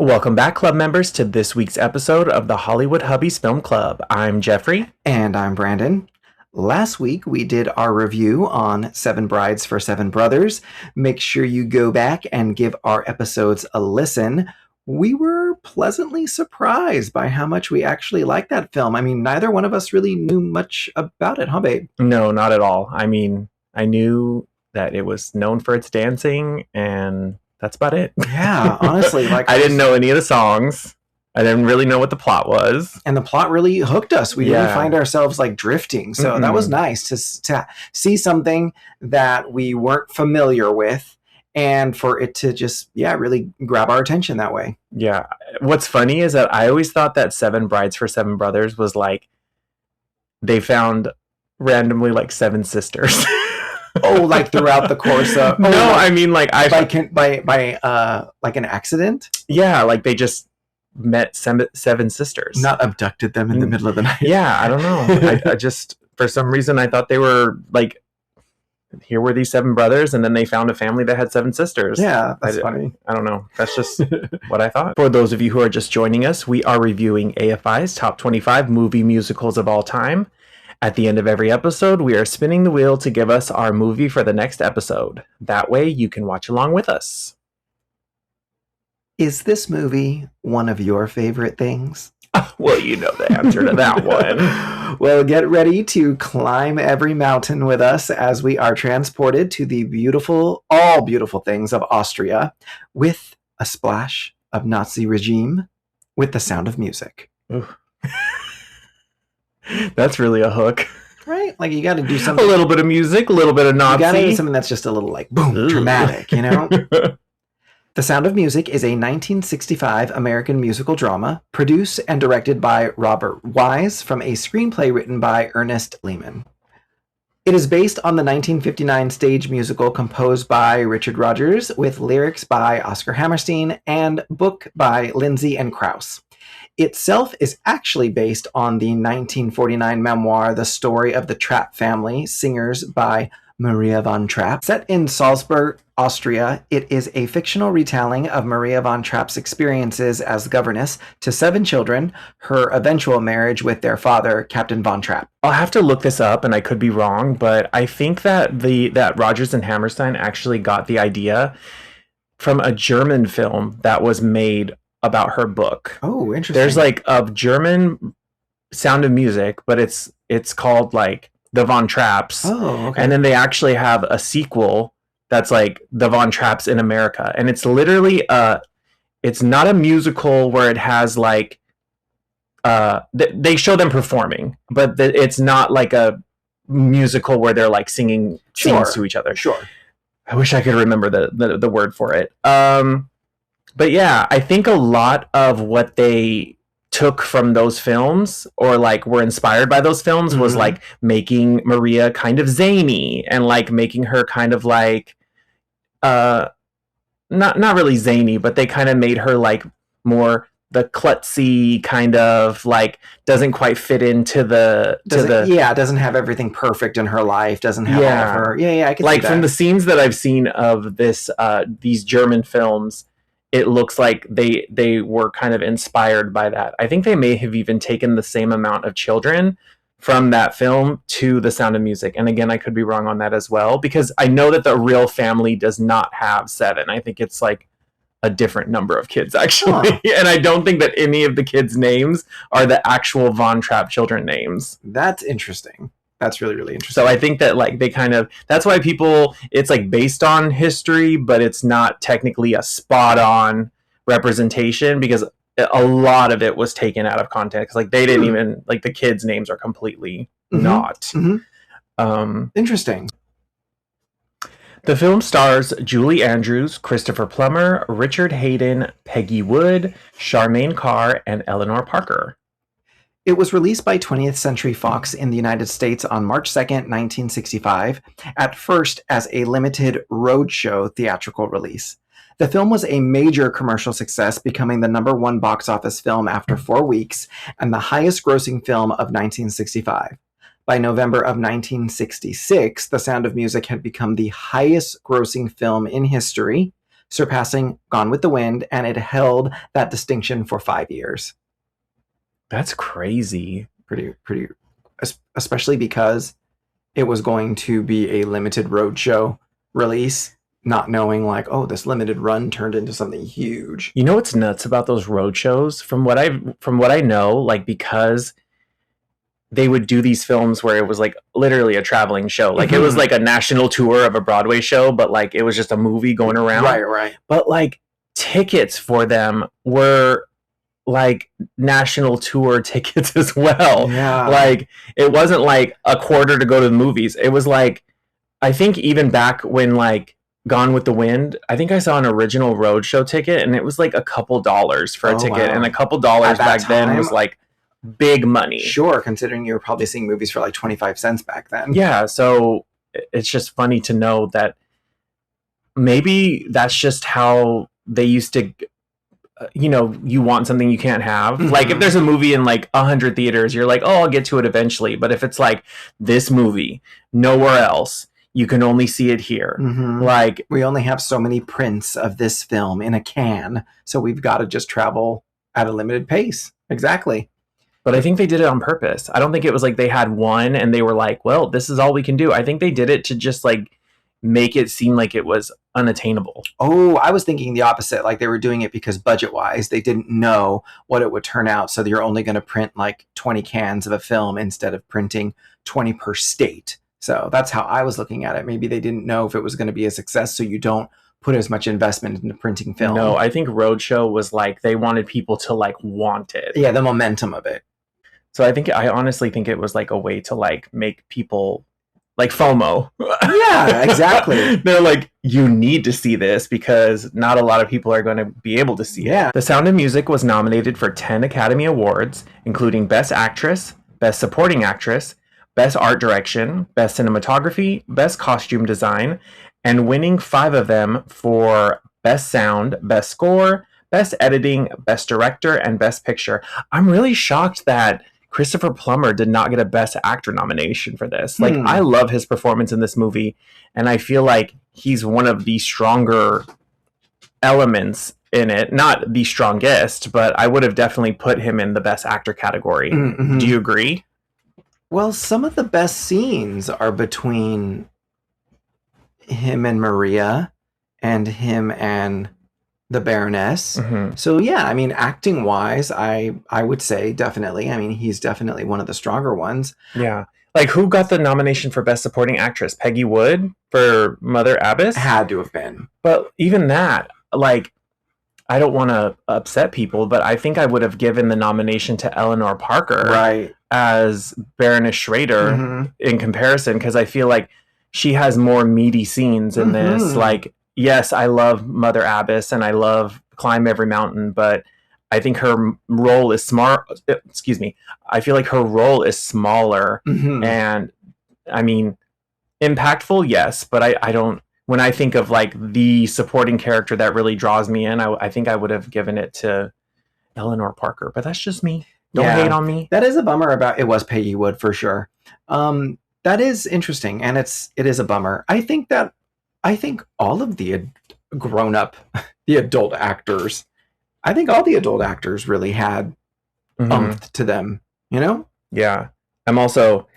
Welcome back, club members, to this week's episode of the Hollywood Hubbies Film Club. I'm Jeffrey. And I'm Brandon. Last week, we did our review on Seven Brides for Seven Brothers. Make sure you go back and give our episodes a listen. We were pleasantly surprised by how much we actually liked that film. I mean, neither one of us really knew much about it, huh, babe? No, not at all. I mean, I knew that it was known for its dancing, and that's about it. Yeah, honestly. I didn't know any of the songs. I didn't really know what the plot was. And the plot really hooked us. We didn't find ourselves like drifting. So that was nice to see something that we weren't familiar with and for it to just, really grab our attention that way. Yeah. What's funny is that I always thought that Seven Brides for Seven Brothers was like they found randomly like seven sisters. Oh, like throughout the course of... No, I mean like... By like an accident? Yeah, like they just met seven sisters. Not abducted them in the middle of the night. Yeah, I don't know. I just, for some reason, I thought they were like, here were these seven brothers, and then they found a family that had seven sisters. Yeah, that's funny. I don't know. That's just what I thought. For those of you who are just joining us, we are reviewing AFI's Top 25 Movie Musicals of All Time. At the end of every episode, we are spinning the wheel to give us our movie for the next episode. That way, you can watch along with us. Is this movie one of your favorite things? Well, you know the answer to that one. Well, get ready to climb every mountain with us as we are transported to the all beautiful things of Austria with a splash of Nazi regime with the sound of music. That's really a hook. Right? Like you got to do something. A little bit of music, a little bit of Nazi. You got to do something that's just a little like boom, dramatic, you know? The Sound of Music is a 1965 American musical drama produced and directed by Robert Wise from a screenplay written by Ernest Lehman. It is based on the 1959 stage musical composed by Richard Rodgers with lyrics by Oscar Hammerstein and book by Lindsay and Krauss. Itself is actually based on the 1949 memoir The Story of the Trapp Family, Singers by Maria von Trapp. Set in Salzburg, Austria, it is a fictional retelling of Maria von Trapp's experiences as governess to seven children, her eventual marriage with their father, Captain von Trapp. I'll have to look this up, and I could be wrong, but I think that that Rodgers and Hammerstein actually got the idea from a German film that was made about her book. Oh, interesting. There's like a German Sound of Music, but it's called like the Von Trapps. Oh, okay. And then they actually have a sequel that's like the Von Trapps in America. And it's literally it's not a musical where it has like they show them performing, but it's not like a musical where they're like singing scenes to each other. Sure. I wish I could remember the word for it. But yeah, I think a lot of what they took from those films or like were inspired by those films was like making Maria kind of zany and like making her kind of like not really zany, but they kind of made her like more the klutzy kind of like doesn't quite fit into doesn't have everything perfect in her life, doesn't have all of her I can like see that. From the scenes that I've seen of these German films, it looks like they were kind of inspired by that. I think they may have even taken the same amount of children from that film to The Sound of Music. And again, I could be wrong on that as well, because I know that the real family does not have seven. I think it's like a different number of kids, actually. Huh. And I don't think that any of the kids' names are the actual Von Trapp children names. That's interesting. That's really, really interesting. So I think that like they kind of, that's why it's like based on history, but it's not technically a spot on representation because a lot of it was taken out of context. Like they didn't even, like the kids' names are completely not. Interesting. The film stars Julie Andrews, Christopher Plummer, Richard Haydn, Peggy Wood, Charmian Carr, and Eleanor Parker. It was released by 20th Century Fox in the United States on March 2nd, 1965, at first as a limited roadshow theatrical release. The film was a major commercial success, becoming the #1 box office film after 4 weeks and the highest grossing film of 1965. By November of 1966, The Sound of Music had become the highest grossing film in history, surpassing Gone with the Wind, and it held that distinction for 5 years. That's crazy. Pretty, especially because it was going to be a limited roadshow release, not knowing like, oh, this limited run turned into something huge. You know what's nuts about those road shows? From what I know, like, because they would do these films where it was like literally a traveling show. Like, it was like a national tour of a Broadway show, but like it was just a movie going around. Right. But like tickets for them were like national tour tickets as well. Yeah. Like, it wasn't like a quarter to go to the movies. It was like, I think even back when like Gone with the Wind, I think I saw an original roadshow ticket and it was like a couple dollars for a ticket. Wow. And a couple dollars back then was like big money. Sure, considering you were probably seeing movies for like 25 cents back then. Yeah, so it's just funny to know that maybe that's just how they used to, you want something you can't have. Mm-hmm. Like, if there's a movie in like 100 theaters, you're like, oh, I'll get to it eventually. But if it's like this movie, nowhere else, you can only see it here. Mm-hmm. Like, we only have so many prints of this film in a can, so we've got to just travel at a limited pace. Exactly. But I think they did it on purpose. I don't think it was like they had one and they were like, well, this is all we can do. I think they did it to just like make it seem like it was unattainable. Oh, I was thinking the opposite. Like, they were doing it because budget-wise, they didn't know what it would turn out. So you're only going to print like 20 cans of a film instead of printing 20 per state. So that's how I was looking at it. Maybe they didn't know if it was going to be a success, so you don't put as much investment into printing film. No, I think Roadshow was like they wanted people to like want it. Yeah, the momentum of it. So I honestly think it was like a way to like make people like FOMO. Yeah, exactly. They're like, you need to see this because not a lot of people are going to be able to see it. The Sound of Music was nominated for 10 Academy Awards, including Best Actress, Best Supporting Actress, Best Art Direction, Best Cinematography, Best Costume Design, and winning 5 of them for Best Sound, Best Score, Best Editing, Best Director, and Best Picture. I'm really shocked that Christopher Plummer did not get a Best Actor nomination for this. Like, I love his performance in this movie, and I feel like he's one of the stronger elements in it. Not the strongest, but I would have definitely put him in the Best Actor category. Mm-hmm. Do you agree? Well, some of the best scenes are between him and Maria and him and the Baroness. Mm-hmm. So yeah, I mean, acting wise, I would say definitely. I mean, he's definitely one of the stronger ones. Yeah. Like, who got the nomination for Best Supporting Actress? Peggy Wood for Mother Abbess? Had to have been. But even that, like, I don't want to upset people, but I think I would have given the nomination to Eleanor Parker, right, as Baroness Schrader in comparison, because I feel like she has more meaty scenes in this. Like, yes, I love Mother Abbess and I love Climb Every Mountain, but I think her role is I feel like her role is smaller and, I mean, impactful, yes, but I don't. When I think of like the supporting character that really draws me in, I think I would have given it to Eleanor Parker, but that's just me. Don't hate on me. That is a bummer about it. Was Peggy Wood for sure. That is interesting, and it is a bummer. I think all of the grown up, the adult actors, I think all the adult actors really had umph to them. You know? Yeah. I'm also,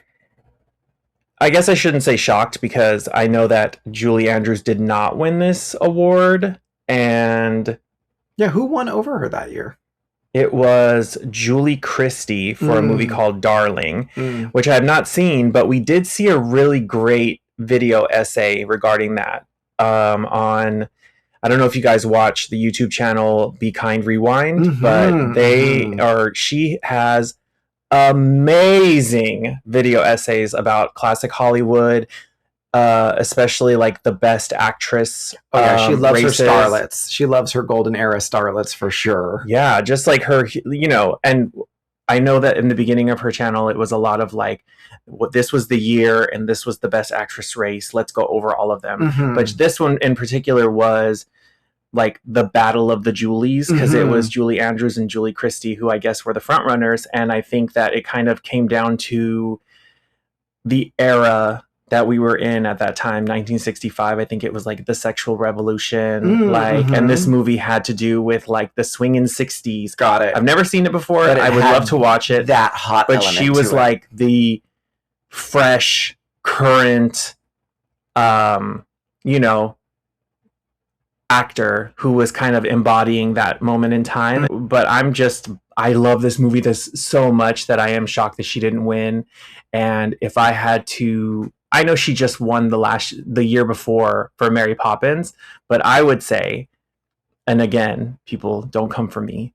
I guess I shouldn't say shocked, because I know that Julie Andrews did not win this award, and yeah, who won over her that year? It was Julie Christie for a movie called Darling, which I have not seen, but we did see a really great video essay regarding that on, I don't know if you guys watch the YouTube channel Be Kind Rewind, but she has amazing video essays about classic Hollywood, especially like the Best Actress. Oh yeah, she loves races. Her starlets. She loves her golden era starlets for sure. Yeah, just like her, and I know that in the beginning of her channel, it was a lot of like, this was the year and this was the Best Actress race. Let's go over all of them. But this one in particular was like the battle of the Julies, because it was Julie Andrews and Julie Christie who I guess were the front runners. And I think that it kind of came down to the era that we were in at that time, 1965. I think it was like the sexual revolution, and this movie had to do with like the swinging 60s. Got it. I've never seen it before. I would love to watch it. That hot, but she was like the fresh, current, actor who was kind of embodying that moment in time. But I love this movie so much that I am shocked that she didn't win. And if I had to, I know she just won the year before for Mary Poppins, but I would say, and again, people don't come for me,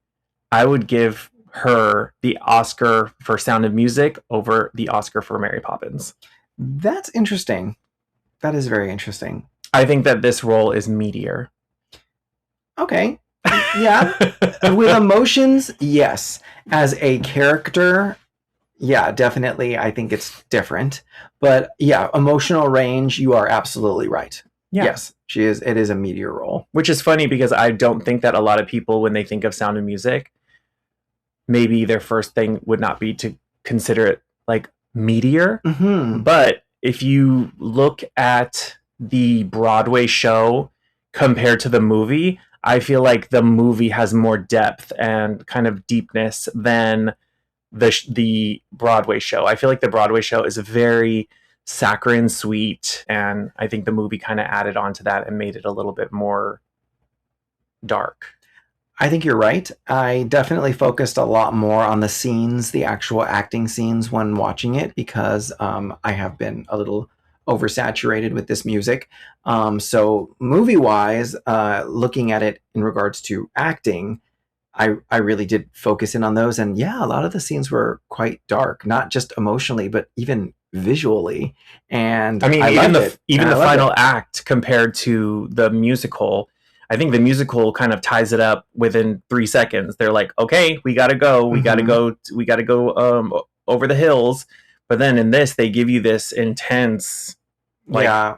I would give her the Oscar for Sound of Music over the Oscar for Mary Poppins. That's interesting. That is very interesting. I think that this role is meatier. Okay. Yeah. With emotions, yes. As a character, yeah, definitely. I think it's different. But yeah, emotional range, you are absolutely right. Yeah. Yes, she is. It is a meatier role. Which is funny because I don't think that a lot of people, when they think of Sound of Music, maybe their first thing would not be to consider it like meatier. Mm-hmm. But if you look at the Broadway show compared to the movie, I feel like the movie has more depth and kind of deepness than the Broadway show. I feel like the Broadway show is very saccharine sweet, and I think the movie kind of added on to that and made it a little bit more dark. I think you're right. I definitely focused a lot more on the scenes, the actual acting scenes when watching it, because I have been a little oversaturated with this music. So movie-wise, looking at it in regards to acting, I really did focus in on those. And yeah, a lot of the scenes were quite dark, not just emotionally, but even visually. And I mean, even the final act compared to the musical, I think the musical kind of ties it up within 3 seconds. They're like, okay, we got to go. We got to go over the hills. But then in this, they give you this intense,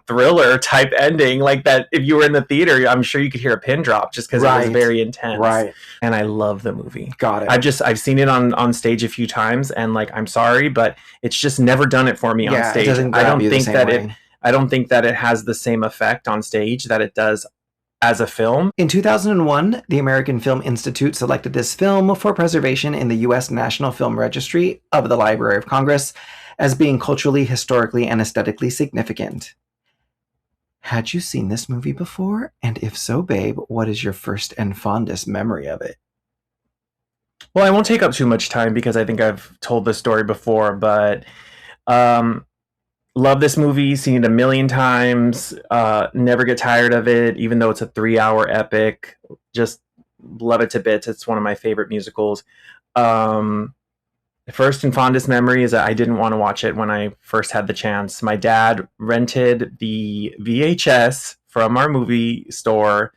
thriller type ending, like that. If you were in the theater, I'm sure you could hear a pin drop just because it was very intense. Right. And I love the movie. Got it. I've seen it on stage a few times, and like, I'm sorry, but it's just never done it for me on stage. I don't think that it has the same effect on stage that it does as a film. In 2001, the American Film Institute selected this film for preservation in the U.S. National Film Registry of the Library of Congress as being culturally, historically, and aesthetically significant. Had you seen this movie before? And if so, babe, what is your first and fondest memory of it? Well, I won't take up too much time because I think I've told this story before, but love this movie, seen it a million times, never get tired of it, even though it's a 3-hour epic. Just love it to bits. It's one of my favorite musicals. The first and fondest memory is that I didn't want to watch it when I first had the chance. My dad rented the VHS from our movie store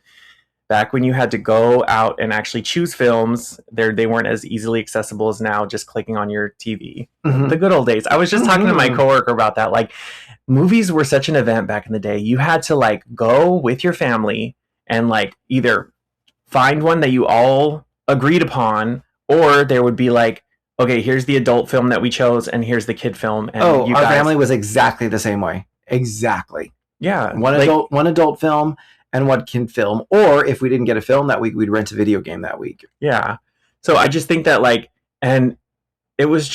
back when you had to go out and actually choose films. They weren't as easily accessible as now, just clicking on your TV. Mm-hmm. The good old days. I was just talking to my coworker about that. Like, movies were such an event back in the day. You had to like go with your family and like either find one that you all agreed upon, or there would be like, okay, here's the adult film that we chose, and here's the kid film. And our family was exactly the same way. Exactly. Yeah. One adult film and one kid film. Or if we didn't get a film that week, we'd rent a video game that week. Yeah. So I just think that like, and it was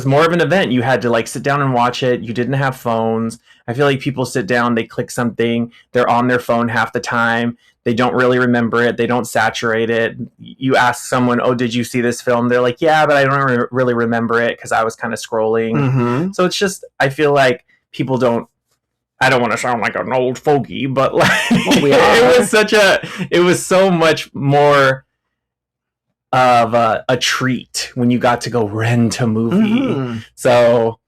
more of an event. You had to like sit down and watch it. You didn't have phones. I feel like people sit down, they click something, they're on their phone half the time. They don't really remember it. They don't saturate it. You ask someone, oh, did you see this film? They're like, yeah, but I don't really remember it because I was kind of scrolling. Mm-hmm. So it's just, I feel like people don't, I don't want to sound like an old fogey, but like, it was so much more of a treat when you got to go rent a movie. Mm-hmm. So,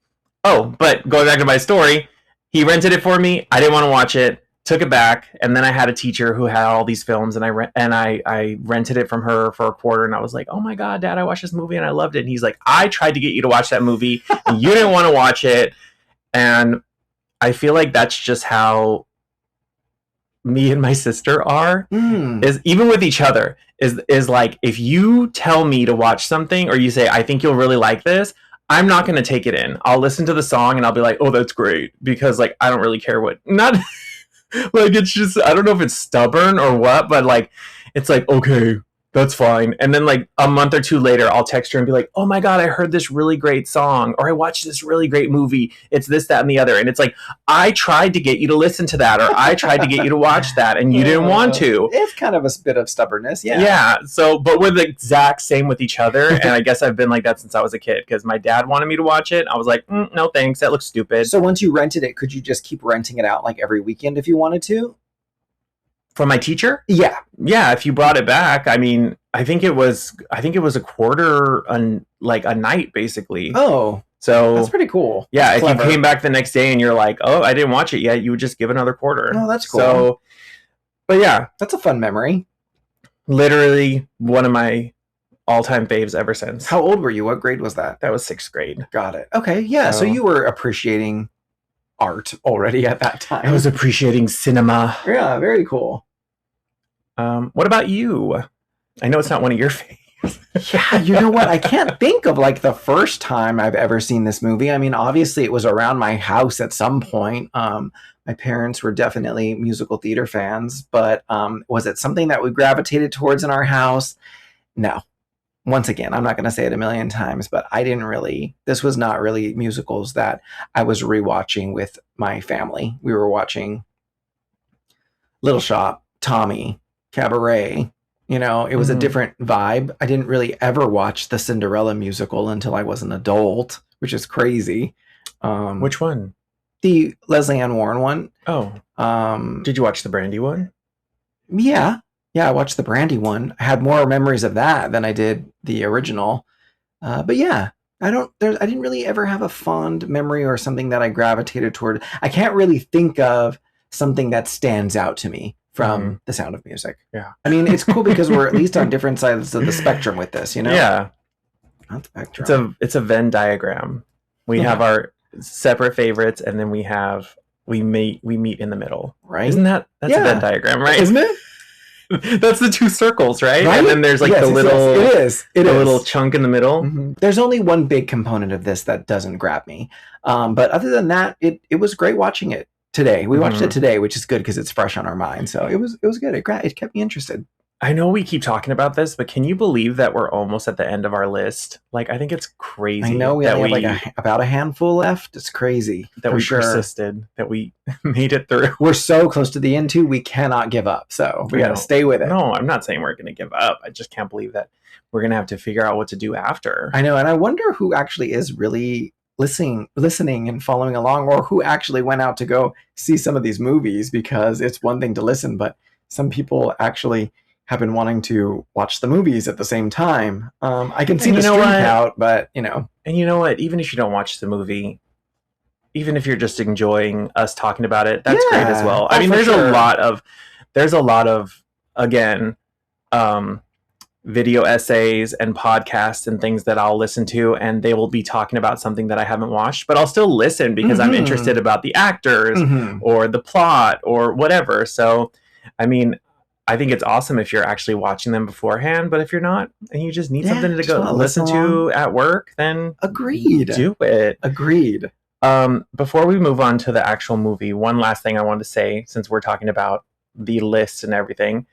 but going back to my story, he rented it for me. I didn't want to watch it. Took it back, and then I had a teacher who had all these films, and I rented it from her for a quarter, and I was like, oh my god, Dad, I watched this movie and I loved it. And he's like, I tried to get you to watch that movie and you didn't want to watch it. And I feel like that's just how me and my sister are, is even with each other, is like, if you tell me to watch something or you say, I think you'll really like this, I'm not going to take it in. I'll listen to the song and I'll be like, oh, that's great. Because like, I don't really care what, not like, it's just, I don't know if it's stubborn or what, but like, it's like, okay, that's fine. And then like a month or two later, I'll text her and be like, oh my God, I heard this really great song, or I watched this really great movie. It's this, that, and the other. And it's like, I tried to get you to listen to that, or I tried to get you to watch that, and you didn't want to. It's kind of a bit of stubbornness. Yeah. Yeah. So, but we're the exact same with each other. And I guess I've been like that since I was a kid, because my dad wanted me to watch it. I was like, no, thanks. That looks stupid. So once you rented it, could you just keep renting it out like every weekend if you wanted to? From my teacher? Yeah. Yeah, if you brought it back, I mean, I think it was a quarter like a night basically. Oh. So that's pretty cool. Yeah, that's if you came back the next day and you're like, "Oh, I didn't watch it yet," you would just give another quarter. Oh, that's cool. So but yeah, that's a fun memory. Literally one of my all-time faves ever since. How old were you? What grade was that? That was 6th grade. Got it. Okay, yeah, so you were appreciating art already at that time. I was appreciating cinema. Yeah, very cool. What about you? I know it's not one of your faves. Yeah, you know what? I can't think of like the first time I've ever seen this movie. I mean, obviously it was around my house at some point. My parents were definitely musical theater fans, but was it something that we gravitated towards in our house? No. Once again, I'm not going to say it a million times, but this was not really musicals that I was rewatching with my family. We were watching Little Shop, Tommy, Cabaret. You know, it was a different vibe. I didn't really ever watch the Cinderella musical until I was an adult, which is crazy. Which one? The Leslie Ann Warren one. Oh. Did you watch the Brandy one? Yeah. Yeah, I watched the Brandy one. I had more memories of that than I did the original. But yeah, I didn't really ever have a fond memory or something that I gravitated toward. I can't really think of something that stands out to me from The Sound of Music. Yeah. I mean, it's cool because we're at least on different sides of the spectrum with this, you know? Yeah. Not spectrum. It's a Venn diagram. We have our separate favorites, and then we meet in the middle. Right. Isn't that's a Venn diagram, right? Isn't it? That's the two circles, right? And then there's like the little little chunk in the middle. Mm-hmm. There's only one big component of this that doesn't grab me. But other than that, it was great watching it today. We watched it today, which is good because it's fresh on our mind. So it was good. It kept me interested. I know we keep talking about this, but can you believe that we're almost at the end of our list? Like, I think it's crazy. I know we only have about a handful left. It's crazy that we persisted, that we made it through. We're so close to the end too. We cannot give up. So we got to stay with it. No, I'm not saying we're going to give up. I just can't believe that we're going to have to figure out what to do after. I know. And I wonder who actually is really listening and following along, or who actually went out to go see some of these movies, because it's one thing to listen, but some people actually have been wanting to watch the movies at the same time. I can see the stream count, but you know. And you know what? Even if you don't watch the movie, even if you're just enjoying us talking about it, that's great as well. I mean, there's a lot of again, video essays and podcasts and things that I'll listen to, and they will be talking about something that I haven't watched, but I'll still listen because I'm interested about the actors or the plot or whatever. So, I mean, I think it's awesome if you're actually watching them beforehand, but if you're not and you just need something to go listen to at work, then agreed. Do it. Agreed. Before we move on to the actual movie, one last thing I wanted to say, since we're talking about the list and everything.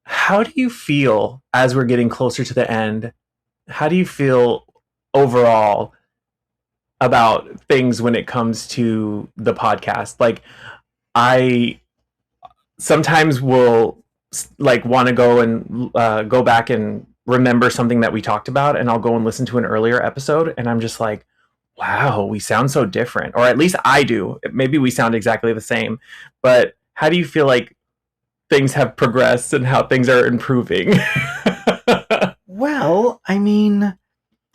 How do you feel as we're getting closer to the end? How do you feel overall about things when it comes to the podcast? Like, I sometimes will like want to go and go back and remember something that we talked about, and I'll go and listen to an earlier episode, and I'm just like, wow, we sound so different. Or at least I do. Maybe we sound exactly the same. But how do you feel like things have progressed and how things are improving? Well, I mean,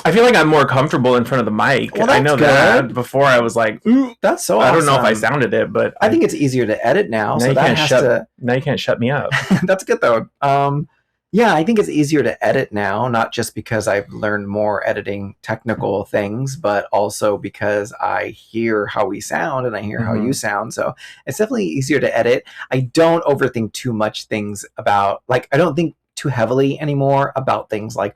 I feel like I'm more comfortable in front of the mic. Well, I know good. that. Before I was like, ooh, that's so awesome. I don't know if I sounded it, but I think it's easier to edit now. So now you can't shut me up. That's good though. Yeah, I think it's easier to edit now, not just because I've learned more editing technical things, but also because I hear how we sound and I hear how you sound. So it's definitely easier to edit. I don't overthink too much things about, like, I don't think too heavily anymore about things like,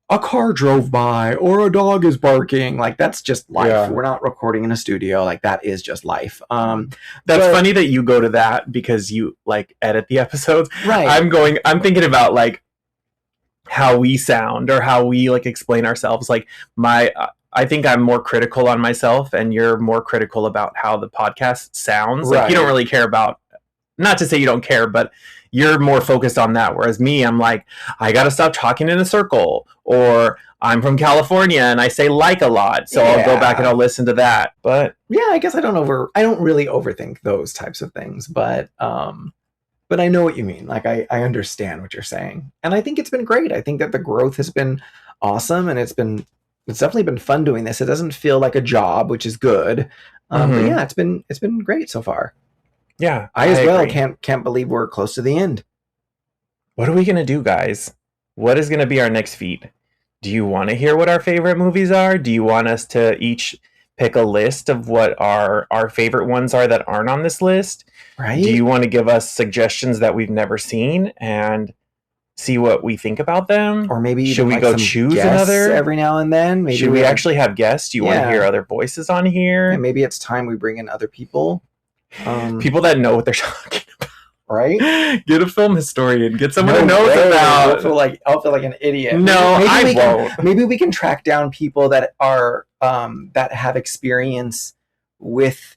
a car drove by or a dog is barking. Like, that's just life. Yeah. We're not recording in a studio. Like, that is just life. That's but- funny that you go to that because you like edit the episodes. Right. I'm thinking about like how we sound or how we like explain ourselves. Like I think I'm more critical on myself and you're more critical about how the podcast sounds. Like, you don't really care about, not to say you don't care, but you're more focused on that. Whereas me, I'm like, I got to stop talking in a circle, or I'm from California and I say like a lot. So I'll go back and I'll listen to that. But yeah, I guess I don't really overthink those types of things, but I know what you mean. Like, I understand what you're saying. And I think it's been great. I think that the growth has been awesome, and it's definitely been fun doing this. It doesn't feel like a job, which is good. But yeah, it's been great so far. Yeah. I as well can't believe we're close to the end. What are we going to do, guys? What is going to be our next feat? Do you want to hear what our favorite movies are? Do you want us to each pick a list of what our favorite ones are that aren't on this list? Right. Do you want to give us suggestions that we've never seen and see what we think about them? Or maybe should we go choose another every now and then? Maybe should we actually have guests? Do you want to hear other voices on here? And maybe it's time we bring in other people. People that know what they're talking about. Right? Get a film historian. Get someone who knows about. I'll feel like an idiot. No, I won't. Maybe we can track down people that are that have experience with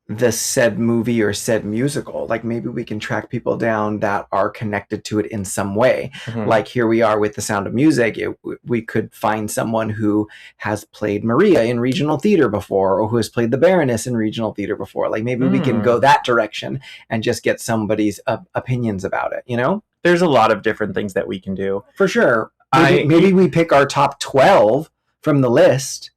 the said movie or said musical. Like, maybe we can track people down that are connected to it in some way. Mm-hmm. Like, here we are with The Sound of Music. We could find someone who has played Maria in regional theater before, or who has played the Baroness in regional theater before. Like, maybe we can go that direction and just get somebody's opinions about it, you know? There's a lot of different things that we can do. For sure. Maybe we pick our top 12 from the list,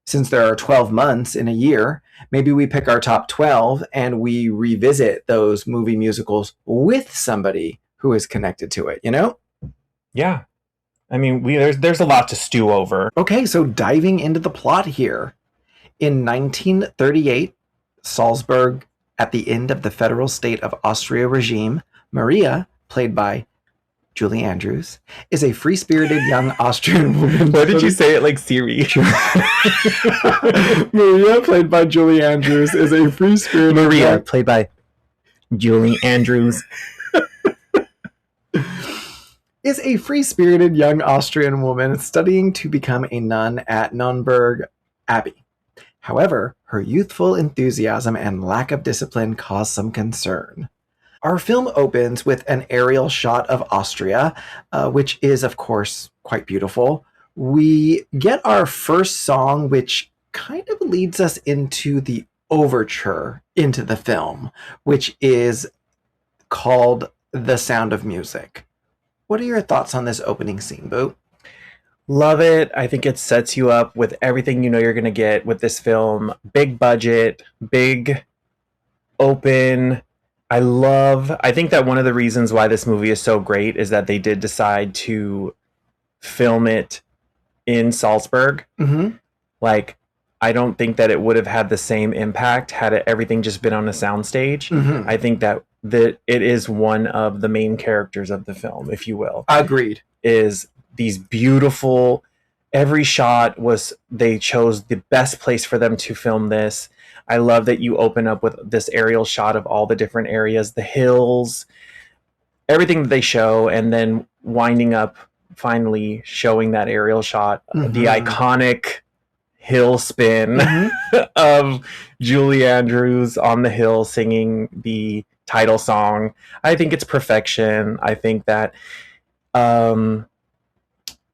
since there are 12 months in a year. Maybe we pick our top 12 and we revisit those movie musicals with somebody who is connected to it, you know? Yeah. I mean, there's a lot to stew over. Okay, so diving into the plot here. In 1938, Salzburg, at the end of the federal state of Austria regime, Maria, played by Julie Andrews, is a free-spirited young Austrian woman. Why did you say it like Siri? Maria, played by Julie Andrews, is a free-spirited... Maria, played by Julie Andrews. Is a free-spirited young Austrian woman studying to become a nun at Nürnberg Abbey. However, her youthful enthusiasm and lack of discipline cause some concern. Our film opens with an aerial shot of Austria, which is, of course, quite beautiful. We get our first song, which kind of leads us into the overture into the film, which is called The Sound of Music. What are your thoughts on this opening scene, Boo? Love it. I think it sets you up with everything you know you're going to get with this film. Big budget, big, open... I think that one of the reasons why this movie is so great is that they did decide to film it in Salzburg. Mm-hmm. Like, I don't think that it would have had the same impact had everything just been on a soundstage. Mm-hmm. I think that it is one of the main characters of the film, if you will. Agreed. Is these beautiful... Every shot they chose the best place for them to film this. I love that you open up with this aerial shot of all the different areas, the hills, everything that they show, and then winding up finally showing that aerial shot, the iconic hill spin of Julie Andrews on the hill singing the title song. I think it's perfection. I think that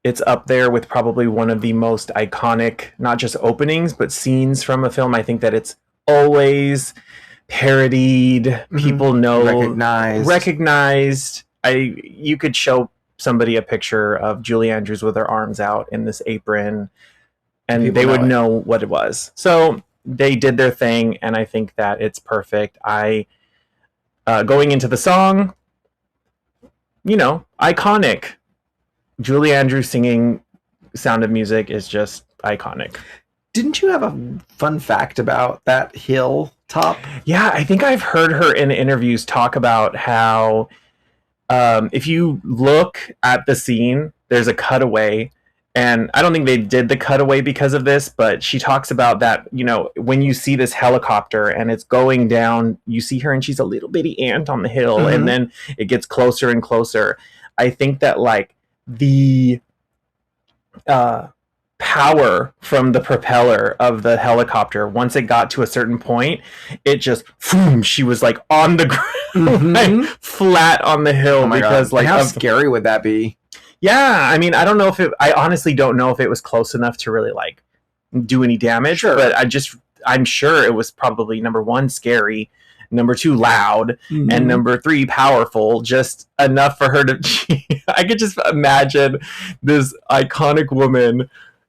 it's up there with probably one of the most iconic, not just openings, but scenes from a film. I think that it's always parodied. People know, recognized. You could show somebody a picture of Julie Andrews with her arms out in this apron, and they would know what it was. So they did their thing, and I think that it's perfect. Going into the song, iconic. Julie Andrews singing Sound of Music is just iconic. Didn't you have a fun fact about that hill top? Yeah, I think I've heard her in interviews talk about how if you look at the scene there's a cutaway. And I don't think they did the cutaway because of this, but she talks about that, you know, when you see this helicopter and it's going down, you see her and she's a little bitty ant on the hill, Mhm. and then it gets closer and closer. I think that like the power from the propeller of the helicopter, once it got to a certain point, it just, boom, she was like on the ground, like, flat on the hill. Oh my because God. like How scary would that be? Yeah, I mean, I honestly don't know if it was close enough to really like do any damage, Sure. but I'm sure it was probably number one, scary, number two, loud, and number three, powerful, just enough for her to, I could just imagine this iconic woman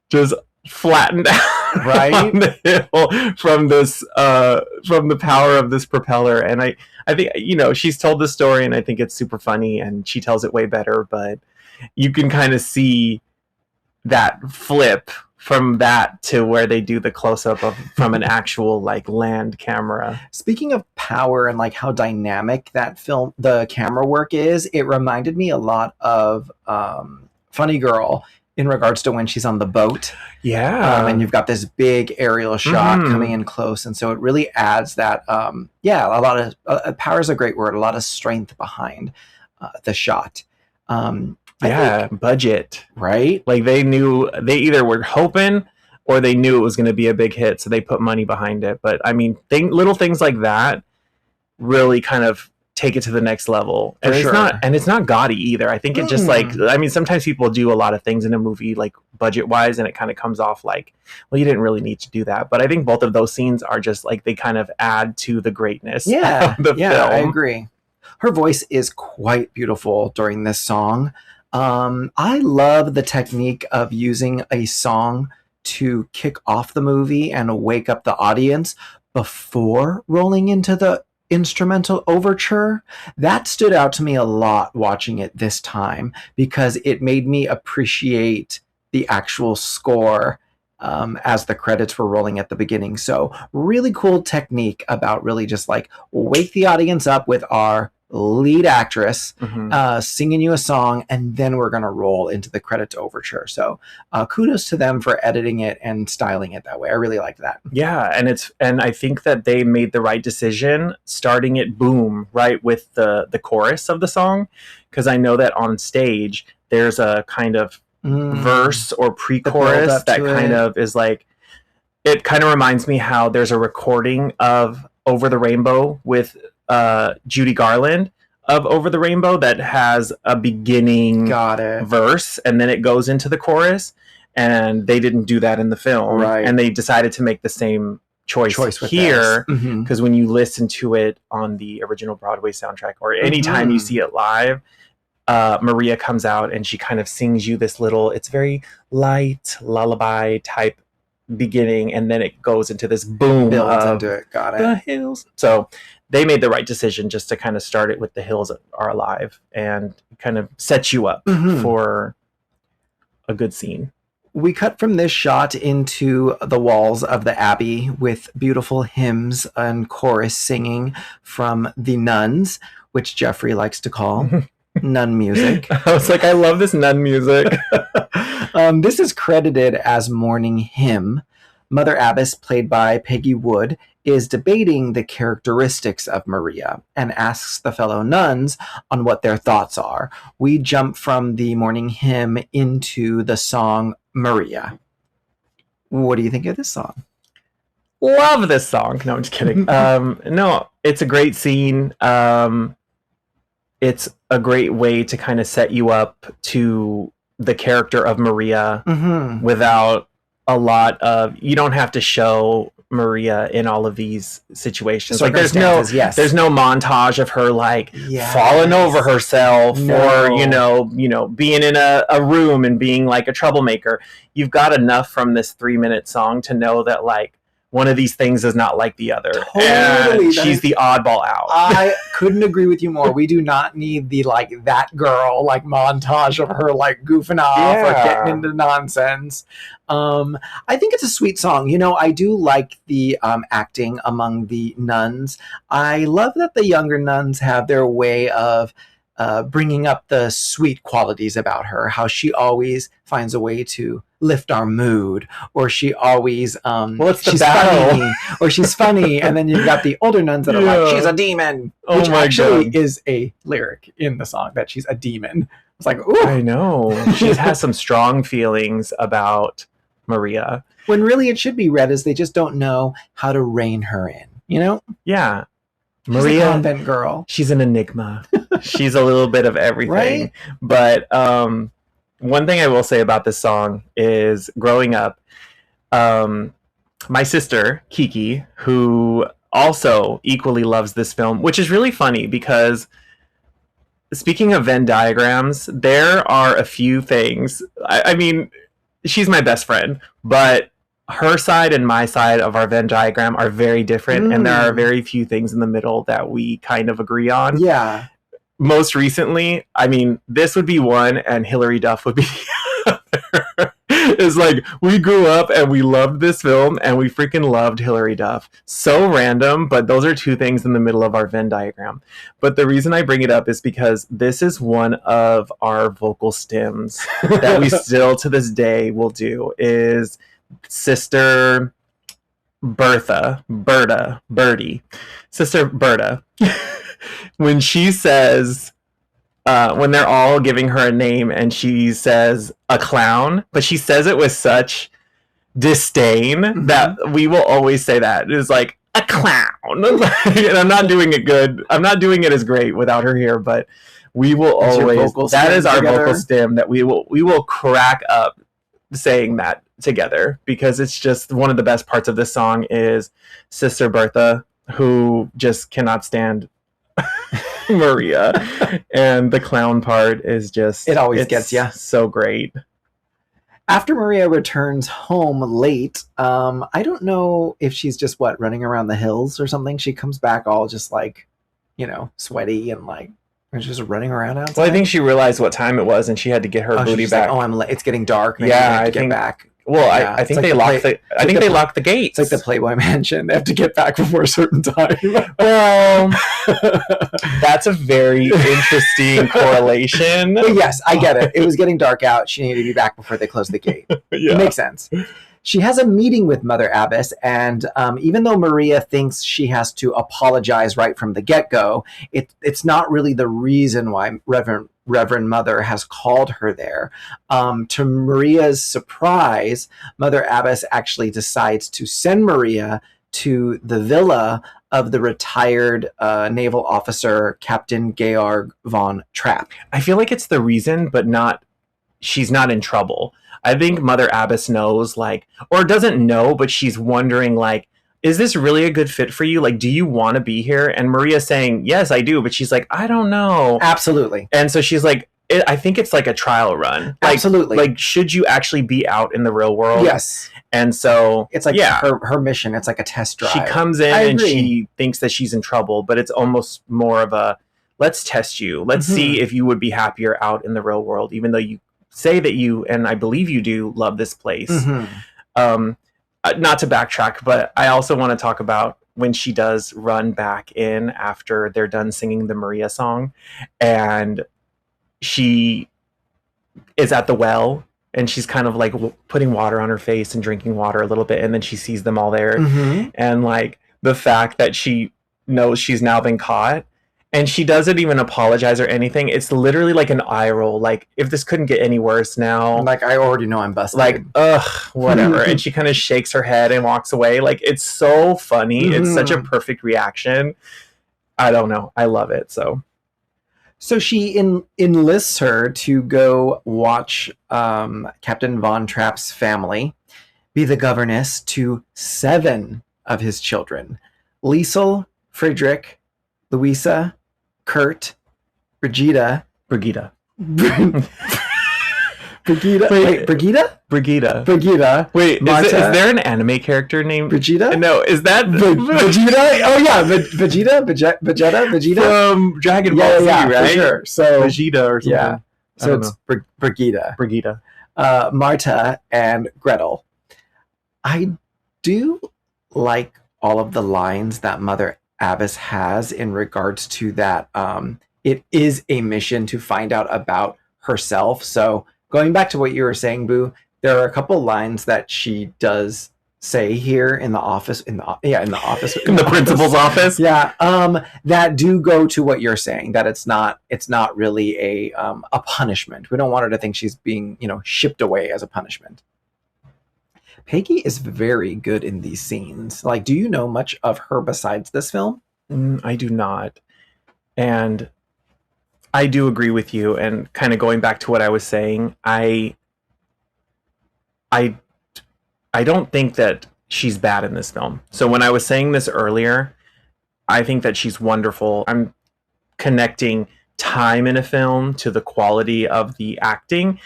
just flattened out Right? on the hill from the power of this propeller. And I think, you know, she's told the story and I think it's super funny and she tells it way better, but you can kind of see that flip from that to where they do the close-up from an actual like land camera. Speaking of power and like how dynamic that film, the camera work is, it reminded me a lot of Funny Girl in regards to when she's on the boat. Yeah. And you've got this big aerial shot coming in close. And so it really adds that, a lot of, power is a great word, a lot of strength behind the shot. I think, budget. right? Like they either were hoping or they knew it was going to be a big hit, so they put money behind it. But I mean, little things like that really kind of take it to the next level. And it's not gaudy either. I think it just like, I mean, sometimes people do a lot of things in a movie like budget wise and it kind of comes off like, well, you didn't really need to do that. But I think both of those scenes are just like, they kind of add to the greatness of the film. I agree. Her voice is quite beautiful during this song. I love the technique of using a song to kick off the movie and wake up the audience before rolling into the instrumental overture. That stood out to me a lot watching it this time because it made me appreciate the actual score as the credits were rolling at the beginning. So really cool technique about really just like wake the audience up with our lead actress singing you a song, and then we're going to roll into the credits overture. So kudos to them for editing it and styling it that way. I really liked that. Yeah, and I think that they made the right decision starting it boom right with the chorus of the song, because I know that on stage there's a kind of verse or pre-chorus that kind of is like, it kind of reminds me how there's a recording of Over the Rainbow with Judy Garland of Over the Rainbow that has a beginning verse and then it goes into the chorus, and they didn't do that in the film, and they decided to make the same choice here because when you listen to it on the original Broadway soundtrack or anytime you see it live, Maria comes out and she kind of sings you this little, it's very light lullaby type beginning, and then it goes into this boom builds into it. The hills. So they made the right decision just to kind of start it with The Hills Are Alive and kind of set you up for a good scene. We cut from this shot into the walls of the abbey with beautiful hymns and chorus singing from the nuns, which Jeffrey likes to call nun music. I was like, I love this nun music. This is credited as morning hymn. Mother Abbess, played by Peggy Wood, is debating the characteristics of Maria and asks the fellow nuns on what their thoughts are. We jump from the morning hymn into the song Maria. What do you think of this song? Love this song. No, I'm just kidding. No, it's a great scene. It's a great way to kind of set you up to the character of Maria without a lot of, you don't have to show Maria in all of these situations. Like there's no montage of her like falling over herself or you know being in a room and being like a troublemaker. You've got enough from this 3-minute song to know that like one of these things is not like the other. Totally. And she's the oddball out. I couldn't agree with you more. We do not need the like that girl like montage of her like goofing off or getting into nonsense. I think it's a sweet song. You know, I do like the acting among the nuns. I love that the younger nuns have their way of bringing up the sweet qualities about her, how she always finds a way to lift our mood, or she always she's funny, or she's funny. And then you've got the older nuns that are like, she's a demon, which actually is a lyric in the song, that she's a demon. It's like, ooh. I know. She has some strong feelings about Maria. When really it should be read as they just don't know how to rein her in, you know? Yeah. She's a convent girl. She's an enigma. She's a little bit of everything. Right? But one thing I will say about this song is growing up, my sister, Kiki, who also equally loves this film, which is really funny because speaking of Venn diagrams, there are a few things. I mean, she's my best friend, but her side and my side of our Venn diagram are very different, and there are very few things in the middle that we kind of agree on. Yeah. Most recently, I mean, this would be one, and Hilary Duff would be the other. It's like, we grew up and we loved this film, and we freaking loved Hilary Duff. So random, but those are two things in the middle of our Venn diagram. But the reason I bring it up is because this is one of our vocal stems that we still to this day will do, is Sister Bertha, Sister Berta, when she says, when they're all giving her a name and she says a clown, but she says it with such disdain that we will always say that. It's like, a clown. And I'm not doing it good. I'm not doing it as great without her here, but we will always, that is our vocal stem that we will crack up saying that together, because it's just one of the best parts of this song is Sister Bertha, who just cannot stand Maria, and the clown part is just, it always gets you so great. After Maria returns home late, I don't know if she's just running around the hills or something. She comes back all just like, sweaty and like just running around outside. Well, I think she realized what time it was and she had to get her booty back. Like, it's getting dark. Yeah, I have to get back. Well, yeah, I think they locked the gates. It's like the Playboy Mansion. They have to get back before a certain time. Well, that's a very interesting correlation. But yes, I get it. It was getting dark out. She needed to be back before they closed the gate. Yeah. It makes sense. She has a meeting with Mother Abbess, and even though Maria thinks she has to apologize right from the get-go, it's not really the reason why Reverend Mother has called her there. To Maria's surprise, Mother Abbess actually decides to send Maria to the villa of the retired naval officer, Captain Georg von Trapp. I feel like it's the reason, but she's not in trouble. I think Mother Abbess knows, or doesn't know, but she's wondering, is this really a good fit for you? Do you want to be here? And Maria's saying, yes, I do. But she's like, I don't know. Absolutely. And so she's like, I think it's like a trial run. Absolutely. Should you actually be out in the real world? Yes. And so it's like her mission. It's like a test drive. She comes in and she thinks that she's in trouble, but it's almost more of a, let's test you. Let's see if you would be happier out in the real world, even though you say that you, and I believe you do, love this place. Not to backtrack, but I also want to talk about when she does run back in after they're done singing the Maria song, and she is at the well, and she's kind of putting water on her face and drinking water a little bit, and then she sees them all there, and the fact that she knows she's now been caught, and she doesn't even apologize or anything. It's literally like an eye roll. If this couldn't get any worse now. I already know I'm busted. Whatever. And she kind of shakes her head and walks away. It's so funny. It's such a perfect reaction. I don't know. I love it. So she enlists her to go watch Captain Von Trapp's family be the governess to 7 of his children. Liesel, Friedrich, Louisa, Kurt, Brigida. Brigida. Brigida? Wait, Brigida? Brigida. Wait, is there an anime character named Brigida? No, is that Vegeta? Oh yeah, Vegeta from Dragon Ball Z, right? For sure. So Vegeta or something. Yeah. So it's Brigida. Marta and Gretel. I do like all of the lines that Mother Abbess has in regards to that it is a mission to find out about herself. So going back to what you were saying, Boo, there are a couple lines that she does say here in the office, in the office, in the principal's office. Yeah, that do go to what you're saying, that it's not really a punishment. We don't want her to think she's being, shipped away as a punishment. Peggy is very good in these scenes. Like, do you know much of her besides this film? I do not. And I do agree with you. And kind of going back to what I was saying, I don't think that she's bad in this film. So when I was saying this earlier, I think that she's wonderful. I'm connecting time in a film to the quality of the acting.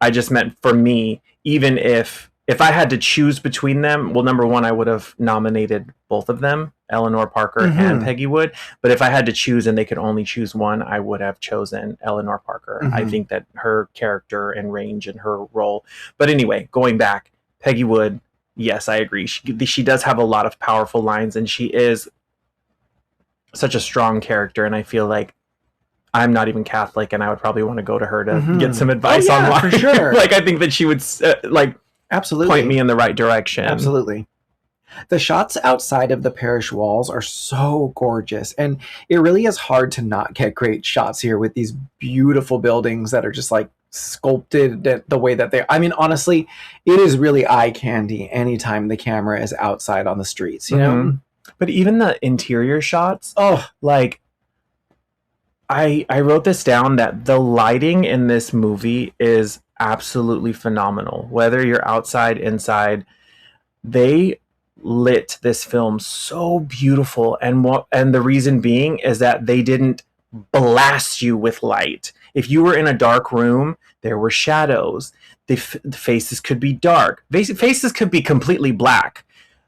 I just meant, for me, even if I had to choose between them, well, number one, I would have nominated both of them, Eleanor Parker and Peggy Wood. But if I had to choose and they could only choose one, I would have chosen Eleanor Parker. I think that her character and range and her role. But anyway, going back, Peggy Wood, yes, I agree. She does have a lot of powerful lines, and she is such a strong character. And I feel like I'm not even Catholic, and I would probably want to go to her to get some advice online. For sure. Like, I think that she would absolutely point me in the right direction. Absolutely. The shots outside of the parish walls are so gorgeous, and it really is hard to not get great shots here with these beautiful buildings that are just like sculpted the way that I mean, honestly, it is really eye candy anytime the camera is outside on the streets, you know? But even the interior shots, like, I wrote this down, that the lighting in this movie is absolutely phenomenal. Whether you're outside, inside, they lit this film so beautiful. And the reason being is that they didn't blast you with light. If you were in a dark room, there were shadows. The faces could be dark. Faces could be completely black.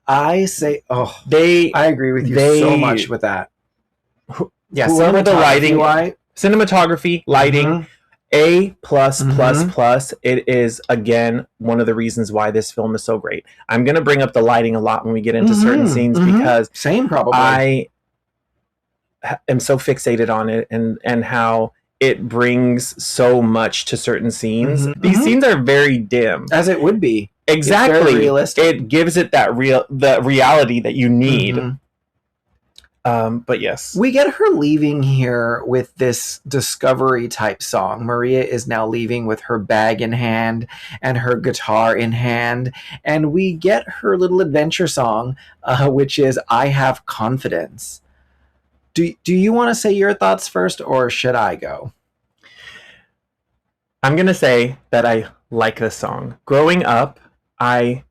I agree with you so much with that. Yeah, whoever the lighting, cinematography, lighting, A++++. It is, again, one of the reasons why this film is so great. I'm going to bring up the lighting a lot when we get into certain scenes, because I am so fixated on it, and how it brings so much to certain scenes. These scenes are very dim, as it would be. Exactly. It's very realistic. It gives it that the reality that you need. But yes, we get her leaving here with this discovery type song. Maria is now leaving with her bag in hand and her guitar in hand, and we get her little adventure song, which is "I Have Confidence." Do you want to say your thoughts first, or should I go? I'm gonna say that I like this song. Growing up, I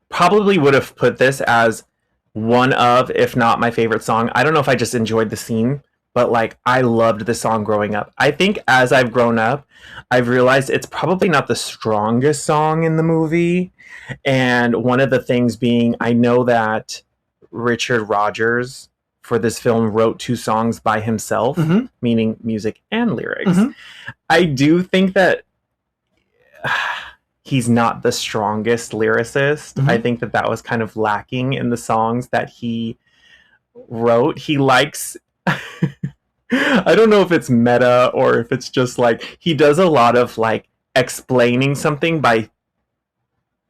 probably would have put this as one of, if not my favorite song. I don't know if I just enjoyed the scene, but like, I loved the song growing up. I think as I've grown up, I've realized it's probably not the strongest song in the movie. And one of the things being, I know that Richard Rodgers for this film wrote 2 songs by himself, meaning music and lyrics. I do think that he's not the strongest lyricist. I think that was kind of lacking in the songs that he wrote. He likes, I don't know if it's meta or if it's just like, he does a lot of like explaining something by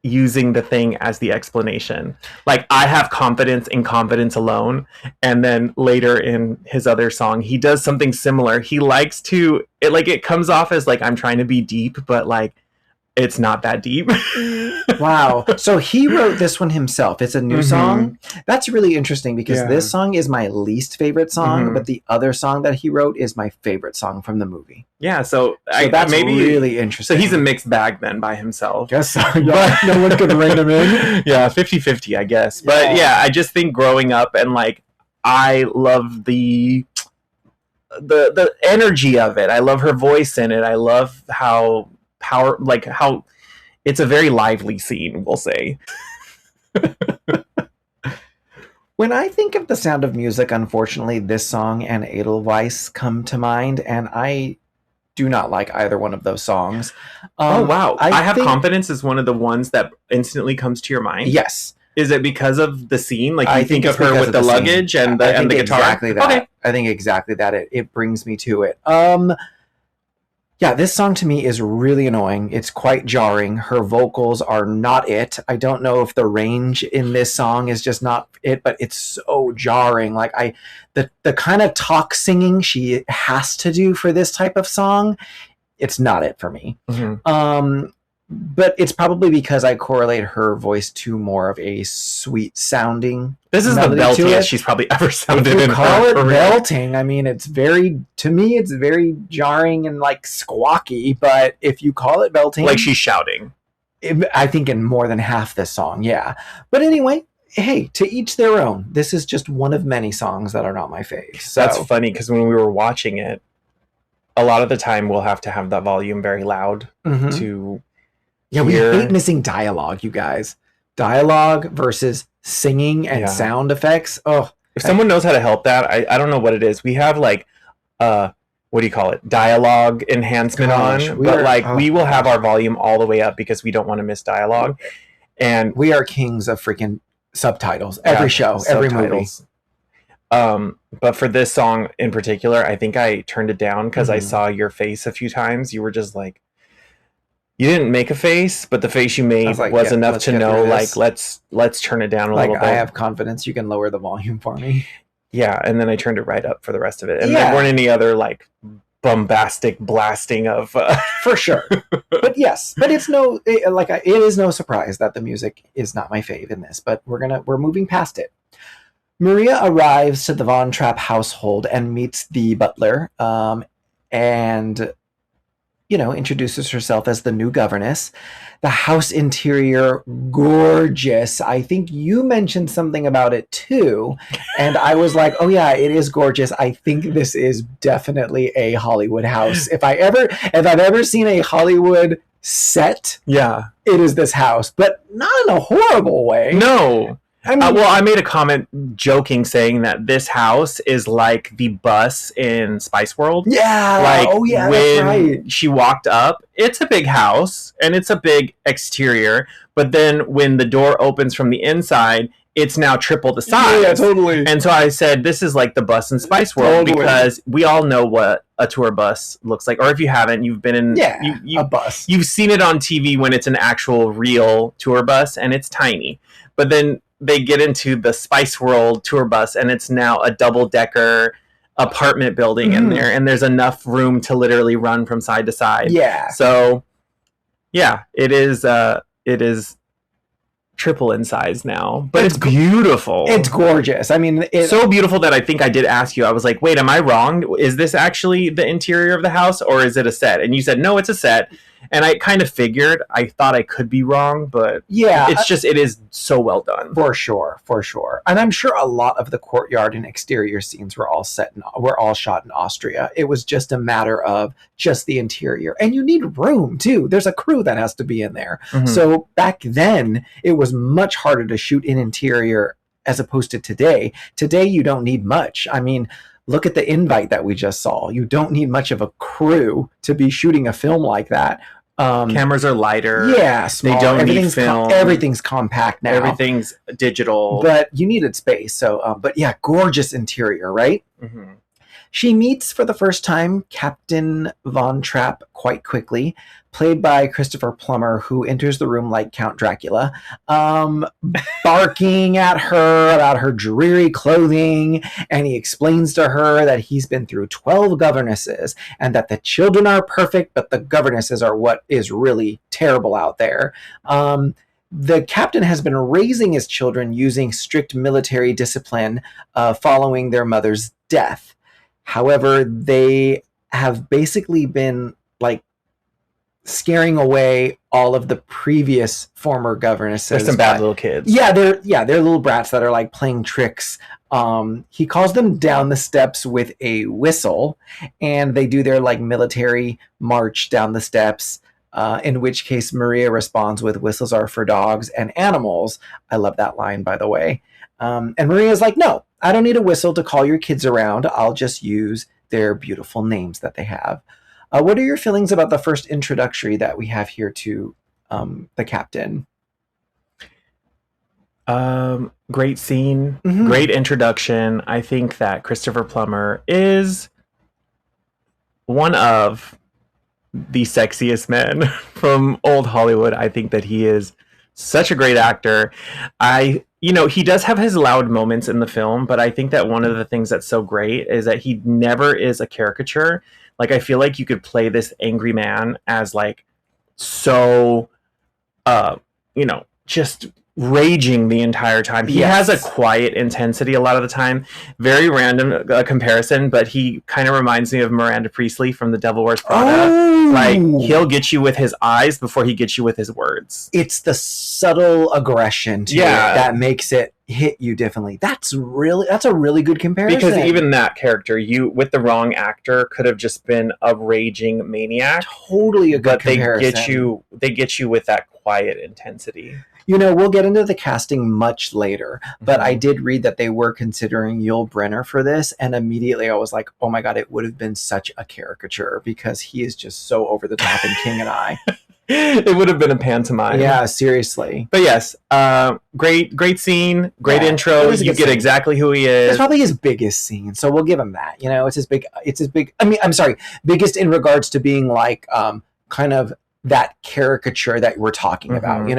using the thing as the explanation. Like, I have confidence in confidence alone. And then later in his other song, he does something similar. He likes to, it comes off as like, I'm trying to be deep, but like, it's not that deep. Wow. So he wrote this one himself. It's a new song. That's really interesting, because this song is my least favorite song, but the other song that he wrote is my favorite song from the movie. Yeah, so that's maybe really interesting. So he's a mixed bag then by himself. Guess so. Yeah, no one could rein him in. Yeah, 50-50, I guess. But yeah, I just think growing up, and like, I love the energy of it. I love her voice in it. I love how it's a very lively scene, we'll say. When I think of The Sound of Music, unfortunately, this song and Edelweiss come to mind, and I do not like either one of those songs. Oh, wow. I Have Confidence is one of the ones that instantly comes to your mind? Yes. Is it because of the scene? Like, I you think it's of her because with of the scene. luggage and I the think guitar? exactly that. Okay. I think exactly that. It brings me to it. Yeah, this song to me is really annoying. It's quite jarring. Her vocals are not it. I don't know if the range in this song is just not it, but it's so jarring. Like, the kind of talk singing she has to do for this type of song, it's not it for me. But it's probably because I correlate her voice to more of a sweet sounding. This is the beltiest she's probably ever sounded in her career. If you call it belting, I mean, to me, it's very jarring and like squawky. But if you call it belting, like she's shouting, I think in more than half this song, yeah. But anyway, hey, to each their own. This is just one of many songs that are not my fave. So. That's funny because when we were watching it, a lot of the time we'll have to have the volume very loud to. Yeah, we hate missing dialogue, you guys. Dialogue versus singing and sound effects. Oh, if someone knows how to help that, I don't know what it is. We have like, what do you call it? Dialogue enhancement on, but we will have our volume all the way up because we don't want to miss dialogue. And we are kings of freaking subtitles. Every show, every movie. But for this song in particular, I think I turned it down because I saw your face a few times. You were just like. You didn't make a face, but the face you made was enough to know, like, let's turn it down a little bit. I have confidence you can lower the volume for me. Yeah, and then I turned it right up for the rest of it. And there weren't any other, like, bombastic blasting of... For sure. But yes, but it is no surprise that the music is not my fave in this, but we're moving past it. Maria arrives to the Von Trapp household and meets the butler, and... introduces herself as the new governess. The house interior, gorgeous. I think you mentioned something about it too. And I was like, oh yeah, it is gorgeous. I think this is definitely a Hollywood house. If I've ever seen a Hollywood set, it is this house, but not in a horrible way. No. I mean, I made a comment joking saying that this house is like the bus in Spice World. Yeah. Like, when that's right. She walked up, it's a big house and it's a big exterior. But then when the door opens from the inside, it's now triple the size. Yeah, totally. And so I said, this is like the bus in Spice World because we all know what a tour bus looks like. Or if you haven't, you've been in a bus. You've seen it on TV when it's an actual real tour bus and it's tiny. But then they get into the Spice World tour bus and it's now a double-decker apartment building in there, and there's enough room to literally run from side to side. Yeah. So it is triple in size now, but it's beautiful. It's gorgeous. I mean, so beautiful that I think I did ask you. I was like, wait, am I wrong? Is this actually the interior of the house or is it a set? And you said, no, it's a set. And I kind of figured, I thought I could be wrong, but it is so well done. For sure. And I'm sure a lot of the courtyard and exterior scenes were all shot in Austria. It was just a matter of just the interior. And you need room too. There's a crew that has to be in there. Mm-hmm. So back then, it was much harder to shoot in interior as opposed to today. Today, you don't need much. I mean, look at the Invite that we just saw. You don't need much of a crew to be shooting a film like that. Cameras are lighter. Yeah, small. They don't need film. Everything's compact now. Everything's digital. But you needed space. So, but yeah, gorgeous interior, right? Mm-hmm. She meets for the first time Captain Von Trapp quite quickly, played by Christopher Plummer, who enters the room like Count Dracula, barking at her about her dreary clothing, and he explains to her that he's been through 12 governesses, and that the children are perfect, but the governesses are what is really terrible out there. The captain has been raising his children using strict military discipline following their mother's death. However, they have basically been like scaring away all of the previous former governesses. They're some bad little kids. Yeah, they're little brats that are like playing tricks. He calls them down the steps with a whistle, and they do their like military march down the steps. In which case Maria responds with "Whistles are for dogs and animals." I love that line, by the way. And Maria's like, "No, I don't need a whistle to call your kids around. I'll just use their beautiful names that they have." What are your feelings about the first introductory that we have here to the captain? Great scene, Mhm. great introduction. I think that Christopher Plummer is one of the sexiest men from old Hollywood. I think that he is such a great actor. He does have his loud moments in the film, but I think that one of the things that's so great is that he never is a caricature. Like, I feel like you could play this angry man as like so just raging the entire time. He Yes. has a quiet intensity a lot of the time. Very random comparison, but he kind of reminds me of Miranda Priestley from The Devil Wears Prada. Oh! Like, he'll get you with his eyes before he gets you with his words. It's the subtle aggression to it that makes it hit you differently. That's a really good comparison. Because even that character, you with the wrong actor, could have just been a raging maniac. Totally a good but comparison. They get you with that quiet intensity. We'll get into the casting much later, but I did read that they were considering Yul Brynner for this, and immediately I was like, oh my god, it would have been such a caricature because he is just so over the top in King and I. It would have been a pantomime. Yeah, seriously. But yes, great scene, great intro. You get exactly who he is. It's probably his biggest scene, so we'll give him that. It's his big. I mean, I'm sorry, biggest in regards to being like kind of that caricature that we're talking about.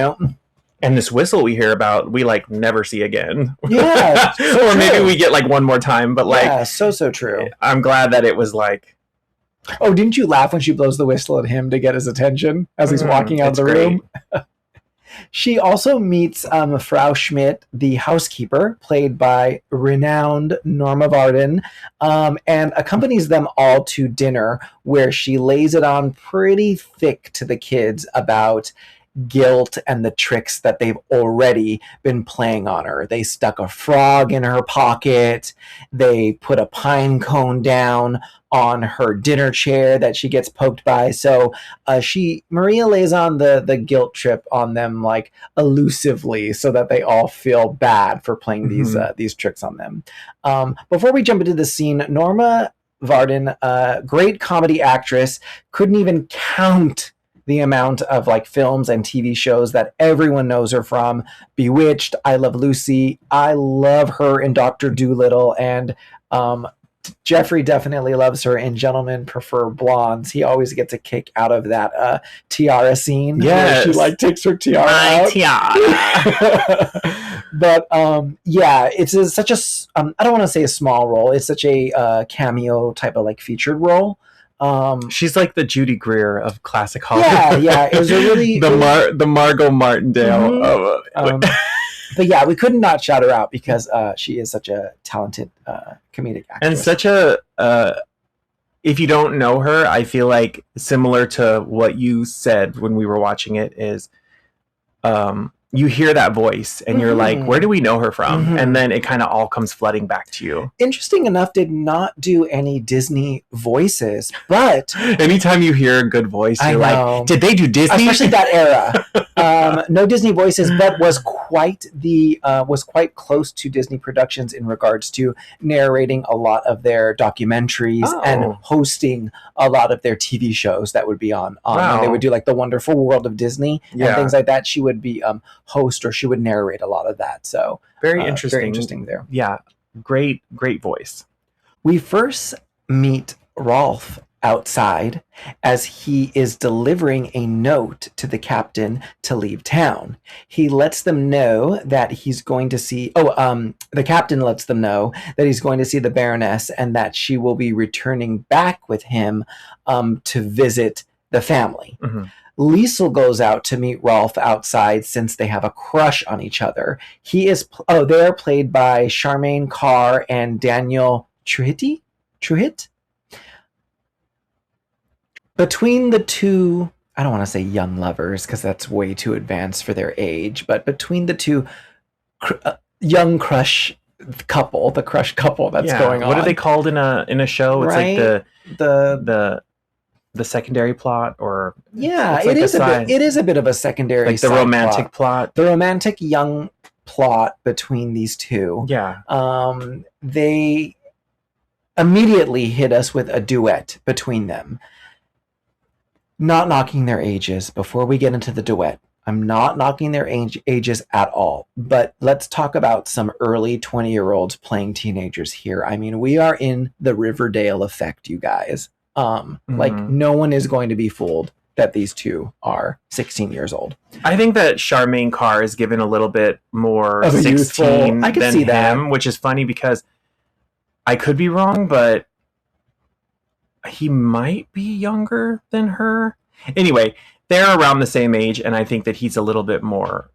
And this whistle we hear about, we like never see again. Yeah, so or maybe we get like one more time. But like, so true. I'm glad that it was like. Oh, didn't you laugh when she blows the whistle at him to get his attention as he's walking out of the room? She also meets Frau Schmidt, the housekeeper, played by renowned Norma Varden, and accompanies them all to dinner, where she lays it on pretty thick to the kids about guilt and the tricks that they've already been playing on her. They stuck a frog in her pocket. They put a pine cone down on her dinner chair that she gets poked by. So Maria lays on the guilt trip on them like elusively so that they all feel bad for playing these tricks on them. Before we jump into the scene, Norma Varden, great comedy actress, couldn't even count the amount of like films and TV shows that everyone knows her from. Bewitched, I Love Lucy. I love her in Dr. Dolittle, and Jeffrey definitely loves her in Gentlemen Prefer Blondes. He always gets a kick out of that tiara scene. Yes. Where she like takes her tiara out. Tiara. But it's such a I don't want to say a small role. It's such a cameo type of like featured role. She's like the Judy Greer of classic Hollywood. Yeah. It was a really the Margot Martindale. But yeah, we couldn't not shout her out because she is such a talented comedic actress. And such a if you don't know her, I feel like similar to what you said when we were watching it is you hear that voice and you're like, where do we know her from? And then it kind of all comes flooding back to you. Interesting enough, did not do any Disney voices, but anytime you hear a good voice, you're like, did they do Disney? Especially that era. No Disney voices, but was quite close to Disney productions in regards to narrating a lot of their documentaries and hosting a lot of their TV shows that would be on. Wow. They would do like The Wonderful World of Disney and things like that. She would be host, or she would narrate a lot of that. So very interesting. Very interesting there. Yeah. Great voice. We first meet Rolf outside as he is delivering a note to the captain to leave town. He lets them know that he's going to see the captain lets them know that he's going to see the Baroness and that she will be returning back with him to visit the family. Liesel goes out to meet Rolf outside since they have a crush on each other. They're played by Charmian, Carr, and Daniel Truhitt. Between the two, I don't want to say young lovers because that's way too advanced for their age, but between the two young crush couple, the crush couple that's going on. What are they called in a show? It's right? Like the secondary plot, or it is a bit of a secondary, like the romantic plot. The romantic young plot between these two. Yeah. They immediately hit us with a duet between them. Not knocking their ages before we get into the duet. I'm not knocking their ages at all, but let's talk about some early 20-year-olds playing teenagers here. I mean, we are in the Riverdale effect, you guys. Like, no one is going to be fooled that these two are 16 years old. I think that Charmian Carr is given a little bit more Of a 16 youthful- I can than see that. him, which is funny because I could be wrong, but he might be younger than her. Anyway, they're around the same age, and I think that he's a little bit more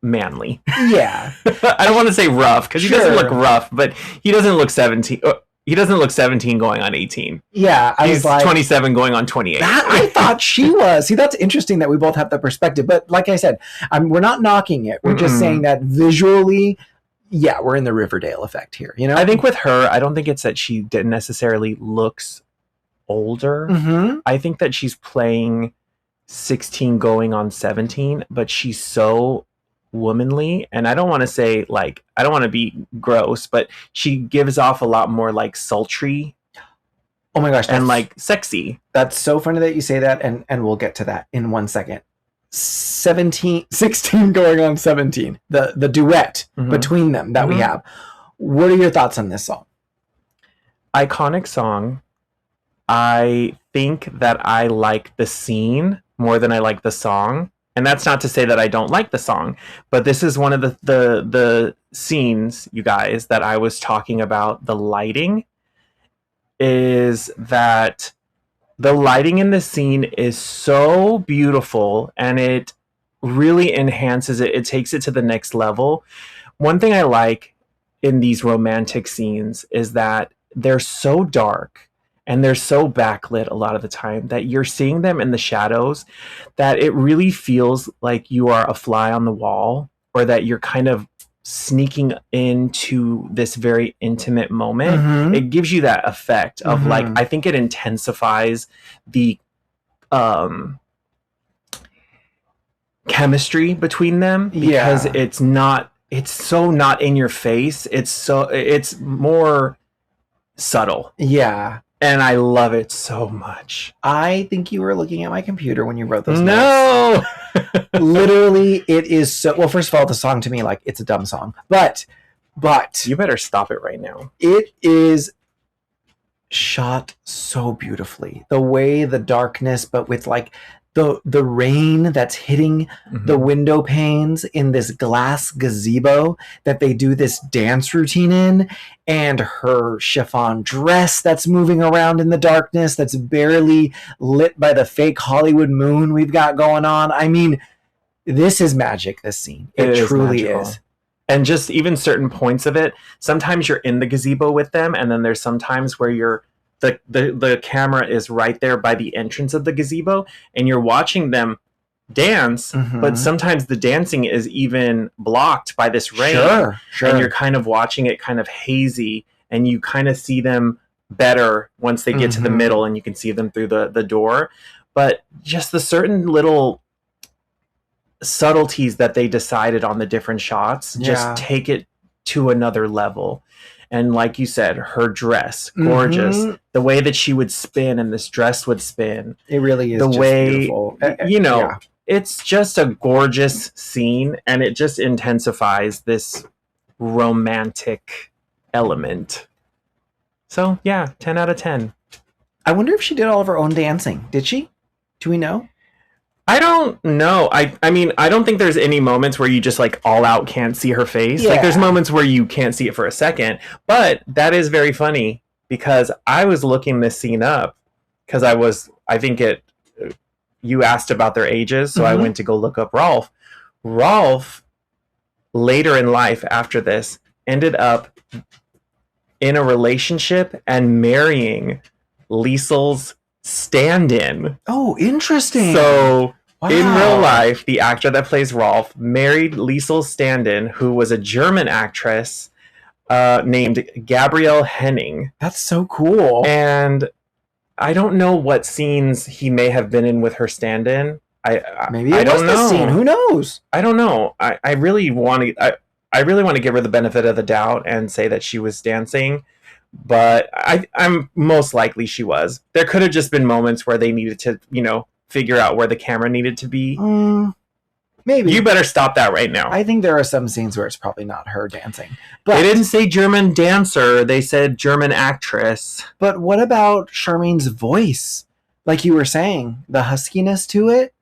manly. Yeah. I don't want to say rough, because he doesn't look rough, but he doesn't look 17. He doesn't look 17 going on 18. Yeah, I He's was like 27 going on 28. that. I thought she was. See, that's interesting that we both have the perspective. But like I said, we're not knocking it. We're just saying that visually, yeah, we're in the Riverdale effect here. You know, I think with her, I don't think it's that she didn't necessarily looks older. Mm-hmm. I think that she's playing 16 going on 17, but she's so womanly, and I don't want to say, like, I don't want to be gross, but she gives off a lot more like sultry. Oh my gosh, and like sexy. That's so funny that you say that, and we'll get to that in 1 second. 16 going on 17, the duet between them that we have. What are your thoughts on this song? Iconic song. I think that I like the scene more than I like the song. And that's not to say that I don't like the song, but this is one of the scenes, you guys, that I was talking about. The lighting is that the lighting in the scene is so beautiful, and it really enhances it. It takes it to the next level. One thing I like in these romantic scenes is that they're so dark and they're so backlit a lot of the time that you're seeing them in the shadows, that it really feels like you are a fly on the wall, or that you're kind of sneaking into this very intimate moment. It gives you that effect of like, I think it intensifies the chemistry between them, because it's so not in your face. It's more subtle. Yeah. And I love it so much. I think you were looking at my computer when you wrote those notes. Literally, it is so... Well, first of all, the song to me, like, it's a dumb song. But... You better stop it right now. It is shot so beautifully. The way the darkness, but with, like, the rain that's hitting the window panes in this glass gazebo that they do this dance routine in, and her chiffon dress that's moving around in the darkness that's barely lit by the fake Hollywood moon we've got going on. I mean, this is magic, this scene. It truly is. And just even certain points of it, sometimes you're in the gazebo with them, and then there's some times where you're the camera is right there by the entrance of the gazebo, and you're watching them dance, but sometimes the dancing is even blocked by this rain. Sure. And you're kind of watching it kind of hazy, and you kind of see them better once they get to the middle, and you can see them through the door. But just the certain little subtleties that they decided on the different shots just take it to another level. And like you said, her dress, gorgeous. The way that she would spin and this dress would spin. It really is the just way, beautiful. It's just a gorgeous scene, and it just intensifies this romantic element. So, yeah, 10 out of 10. I wonder if she did all of her own dancing. Did she? Do we know? I don't know. I mean, I don't think there's any moments where you just like all out can't see her face. Like there's moments where you can't see it for a second, but that is very funny because I was looking this scene up because you asked about their ages. So I went to go look up Rolf. Rolf later in life after this ended up in a relationship and marrying Liesel's stand-in. Oh, interesting. So in real life, the actor that plays Rolf married Liesel's stand-in, who was a German actress named Gabrielle Henning. That's so cool. And I don't know what scenes he may have been in with her stand-in. Maybe it was the scene. Who knows? I don't know. I really want to give her the benefit of the doubt and say that she was dancing. But I'm most likely she was. There could have just been moments where they needed to, figure out where the camera needed to be. Maybe. You better stop that right now. I think there are some scenes where it's probably not her dancing. But they didn't say German dancer. They said German actress. But what about Charmian's voice? Like you were saying, the huskiness to it?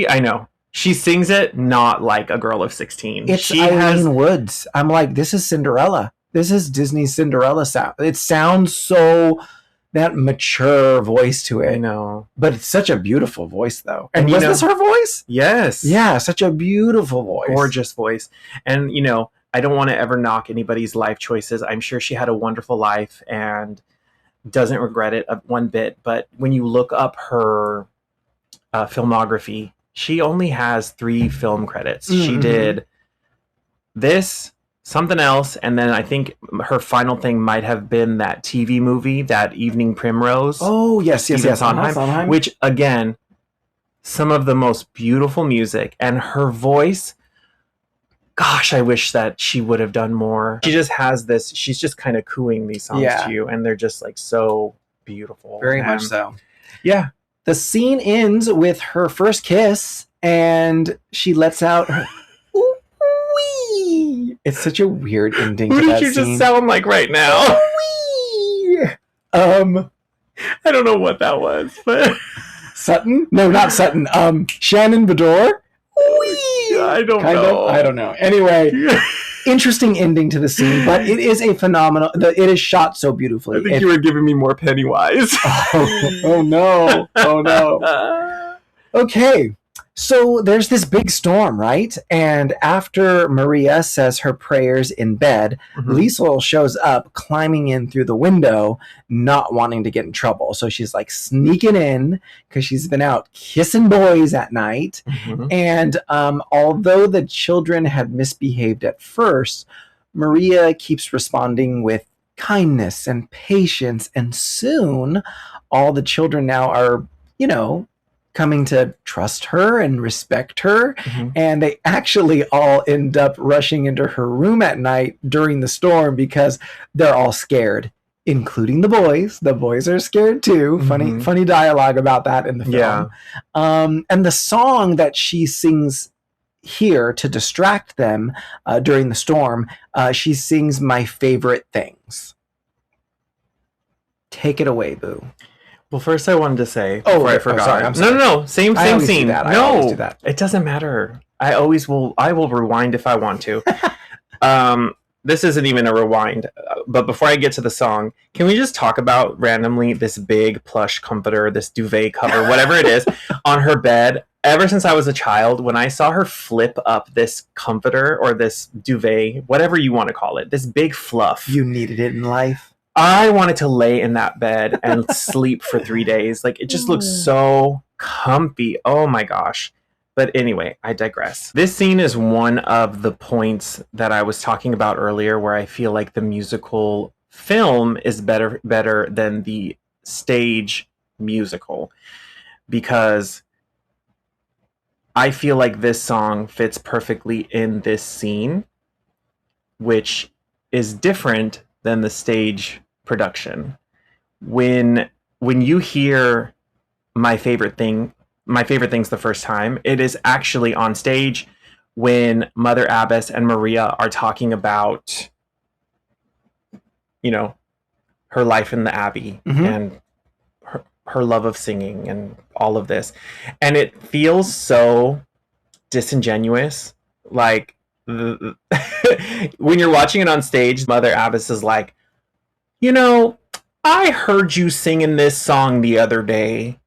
I know. She sings it not like a girl of 16. It's Eileen Woods. I'm like, this is Cinderella. This is Disney's Cinderella sound. It sounds so... that mature voice to it. I know. But it's such a beautiful voice, though. And was this her voice? Yes. Yeah, such a beautiful voice. Gorgeous voice. And, I don't want to ever knock anybody's life choices. I'm sure she had a wonderful life and doesn't regret it one bit. But when you look up her filmography, she only has 3 film credits. Mm-hmm. She did this... something else, and then I think her final thing might have been that TV movie, that Evening Primrose. Oh, yes. Sondheim, which, again, some of the most beautiful music, and her voice, gosh, I wish that she would have done more. She just has this, she's just kind of cooing these songs to you, and they're just, like, so beautiful. Very much so. Yeah. The scene ends with her first kiss, and she lets out her... It's such a weird ending to that scene. Who did you just sound like right now? I don't know what that was, but Sutton? No, not Sutton. Shannon Bedore? I don't know. I don't know. Anyway, interesting ending to the scene, but it is a phenomenal... it is shot so beautifully. I think you were giving me more Pennywise. Oh no. Oh no. Okay. So there's this big storm, right? And after Maria says her prayers in bed, Liesl shows up climbing in through the window, not wanting to get in trouble. So she's like sneaking in because she's been out kissing boys at night. And although the children had misbehaved at first, Maria keeps responding with kindness and patience. And soon all the children now are, coming to trust her and respect her. And they actually all end up rushing into her room at night during the storm because they're all scared, including the boys. The boys are scared too. Funny dialogue about that in the film. Yeah. And the song that she sings here to distract them during the storm, she sings My Favorite Things. Take it away, Boo. Well, first I wanted to say before I forgot. Sorry, I'm sorry. No. Same scene. I always do that. It doesn't matter. I will rewind if I want to. This isn't even a rewind. But before I get to the song, can we just talk about randomly this big plush comforter, this duvet cover, whatever it is, on her bed? Ever since I was a child, when I saw her flip up this comforter or this duvet, whatever you want to call it, this big fluff. You needed it in life. I wanted to lay in that bed and sleep for 3 days. Like, it just looks so comfy. Oh my gosh. But anyway, I digress. This scene is one of the points that I was talking about earlier where I feel like the musical film is better than the stage musical. Because I feel like this song fits perfectly in this scene, which is different than the stage production. When you hear My Favorite Things the first time, it is actually on stage when Mother Abbess and Maria are talking about, her life in the Abbey and her love of singing and all of this. And it feels so disingenuous. Like, when you're watching it on stage, Mother Abbess is like, I heard you singing this song the other day,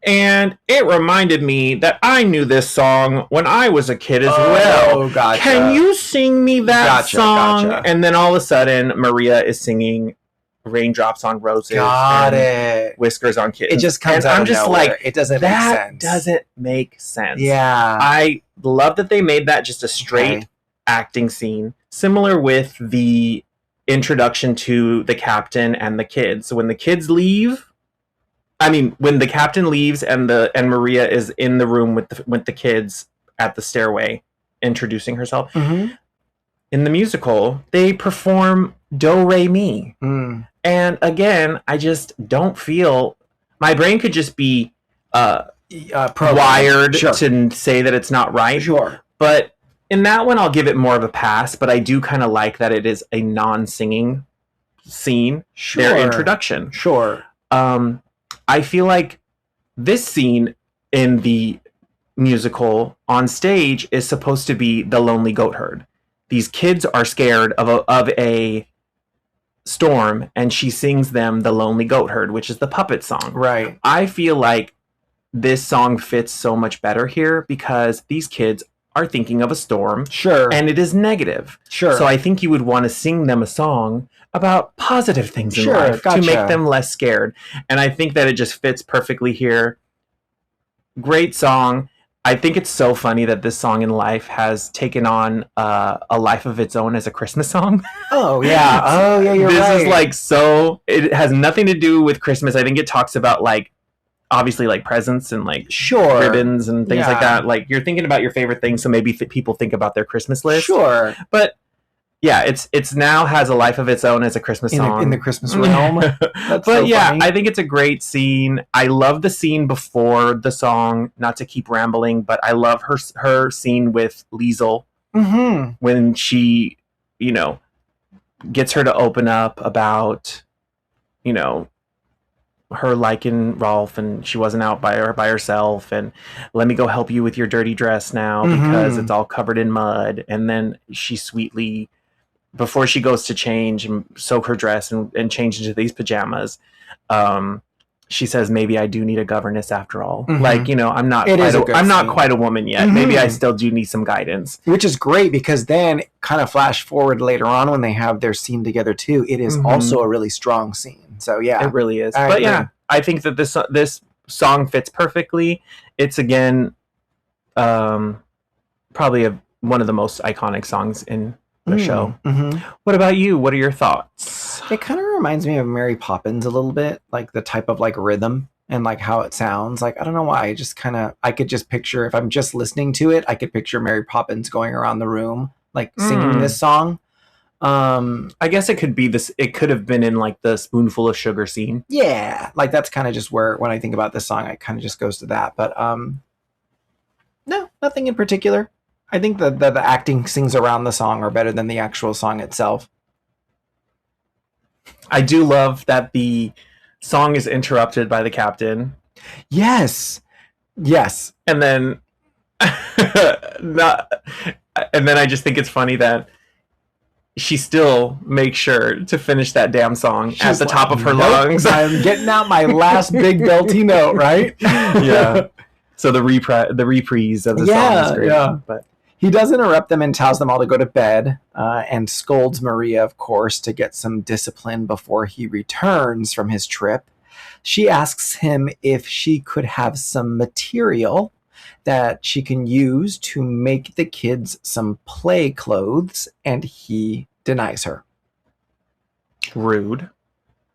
and it reminded me that I knew this song when I was a kid as well. Gotcha. Can you sing me that song? Gotcha. And then all of a sudden, Maria is singing Raindrops on Roses. Got it. Whiskers on Kittens. It just comes out I'm of just nowhere. like, it doesn't make sense. That doesn't make sense. Yeah. I love that they made that just a straight acting scene, similar with the introduction to the captain and the kids. So when the kids leave, when the captain leaves and Maria is in the room with the kids at the stairway introducing herself, in the musical they perform Do Re Mi, and again I just don't feel, my brain could just be wired Sure. to say that it's not right. Sure. But in that one, I'll give it more of a pass. But I do kind of like that it is a non-singing scene. Sure. Their introduction. Sure. I feel like this scene in the musical on stage is supposed to be the lonely goat herd. These kids are scared of a storm, and she sings them the lonely goat herd, which is the puppet song. Right. I feel like this song fits so much better here because these kids are thinking of a storm. Sure. And it is negative. Sure. So I think you would want to sing them a song about positive things in life gotcha. to make them less scared. And I think that it just fits perfectly here. Great song. I think it's so funny that this song in life has taken on a life of its own as a Christmas song. Oh, yeah. Oh, yeah, you're right. This is like so... It has nothing to do with Christmas. I think it talks about like obviously like presents and like sure. ribbons and things like that. Like you're thinking about your favorite things, so maybe people think about their Christmas list. Sure. But yeah, it's now has a life of its own as a Christmas song in the Christmas realm. But so yeah, funny. I think it's a great scene. I love the scene before the song. Not to keep rambling, but I love her scene with Liesel when she, gets her to open up about, her liking Rolf, and she wasn't out by herself, and let me go help you with your dirty dress now because it's all covered in mud. And then she sweetly, before she goes to change and soak her dress and change into these pajamas, she says, maybe I do need a governess after all. Like, I'm not quite a woman yet. Maybe I still do need some guidance. Which is great because then kind of flash forward later on when they have their scene together too. It is also a really strong scene. So yeah, it really is. But yeah, I think that this song fits perfectly. It's again, probably one of the most iconic songs in the show. What about you? What are your thoughts? It kind of reminds me of Mary Poppins a little bit, like the type of like rhythm and like how it sounds. Like, I don't know why, I could just picture, if I'm just listening to it, I could picture Mary Poppins going around the room, like singing this song. I guess it could be this. It could have been in like the spoonful of sugar scene. Yeah, like that's kind of just where when I think about this song, it kind of just goes to that. But no, nothing in particular. I think the acting sings around the song are better than the actual song itself. I do love that the song is interrupted by the captain. Yes. And then, and then I just think it's funny that she still makes sure to finish that damn song at the top of her lungs. I'm getting out my last big belty note, right? Yeah. So the reprise of the song is great. Yeah. But he does interrupt them and tells them all to go to bed, and scolds Maria, of course, to get some discipline before he returns from his trip. She asks him if she could have some material that she can use to make the kids some play clothes, and he denies her. Rude.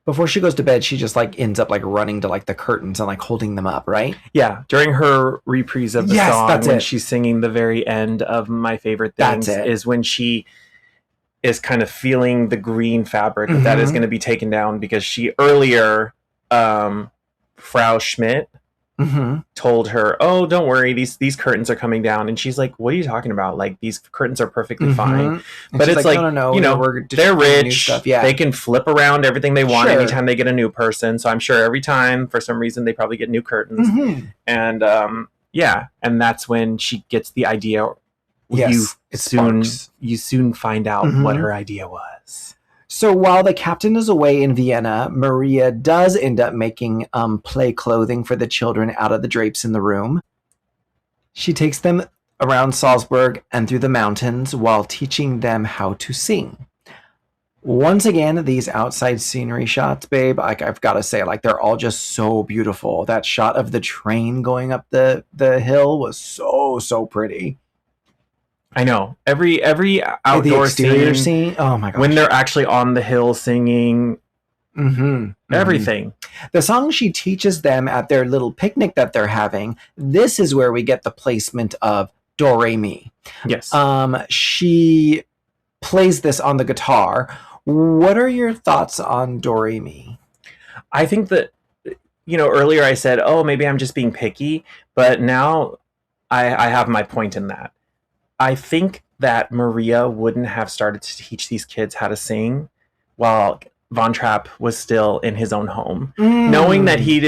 Before she goes to bed, she just like ends up like running to like the curtains and like holding them up, right? Yeah, during her reprise of the song, when she's singing the very end of My Favorite Things, is when she is kind of feeling the green fabric that is going to be taken down, because she earlier, Frau Schmidt, told her, oh, don't worry, these curtains are coming down. And she's like, what are you talking about? Like, these curtains are perfectly fine. But it's like, no, they're rich. They can flip around everything they want anytime they get a new person. So I'm sure every time, for some reason, they probably get new curtains. And and that's when she gets the idea. You soon find out what her idea was. So while the captain is away in Vienna, Maria does end up making play clothing for the children out of the drapes in the room. She takes them around Salzburg and through the mountains while teaching them how to sing. Once again, these outside scenery shots, babe, like I've got to say, like they're all just so beautiful. That shot of the train going up the hill was so pretty. I know. Every outdoor scene, oh my gosh, when they're actually on the hill singing, everything. The song she teaches them at their little picnic that they're having, this is where we get the placement of Do Re Mi. Yes. She plays this on the guitar. What are your thoughts on Do Re Mi? I think that earlier I said, oh, maybe I'm just being picky, but now I have my point in that. I think that Maria wouldn't have started to teach these kids how to sing while Von Trapp was still in his own home, knowing that he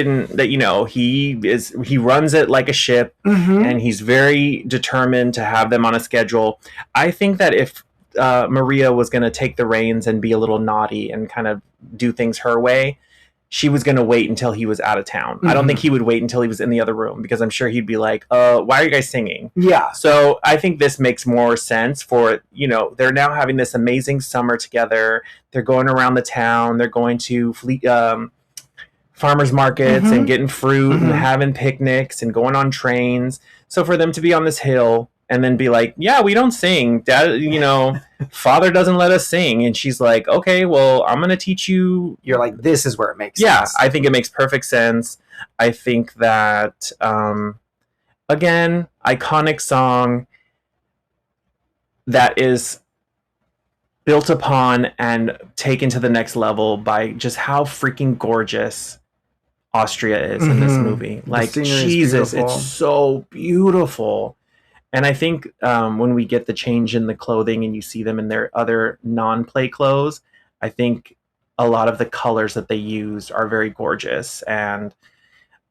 runs it like a ship, and he's very determined to have them on a schedule. I think that if Maria was going to take the reins and be a little naughty and kind of do things her way, she was going to wait until he was out of town. I don't think he would wait until he was in the other room, because I'm sure he'd be like, why are you guys singing? Yeah. So I think this makes more sense for, they're now having this amazing summer together. They're going around the town. They're going to farmers markets and getting fruit and having picnics and going on trains. So for them to be on this hill and then be like, yeah, we don't sing. Dad, father doesn't let us sing. And she's like, okay, well, I'm going to teach you. You're like, this is where it makes sense. sense. Yeah, I think it makes perfect sense. I think that, again, iconic song that is built upon and taken to the next level by just how freaking gorgeous Austria is in this movie. Like, Jesus, it's so beautiful. And I think when we get the change in the clothing and you see them in their other non-play clothes, I think a lot of the colors that they used are very gorgeous. And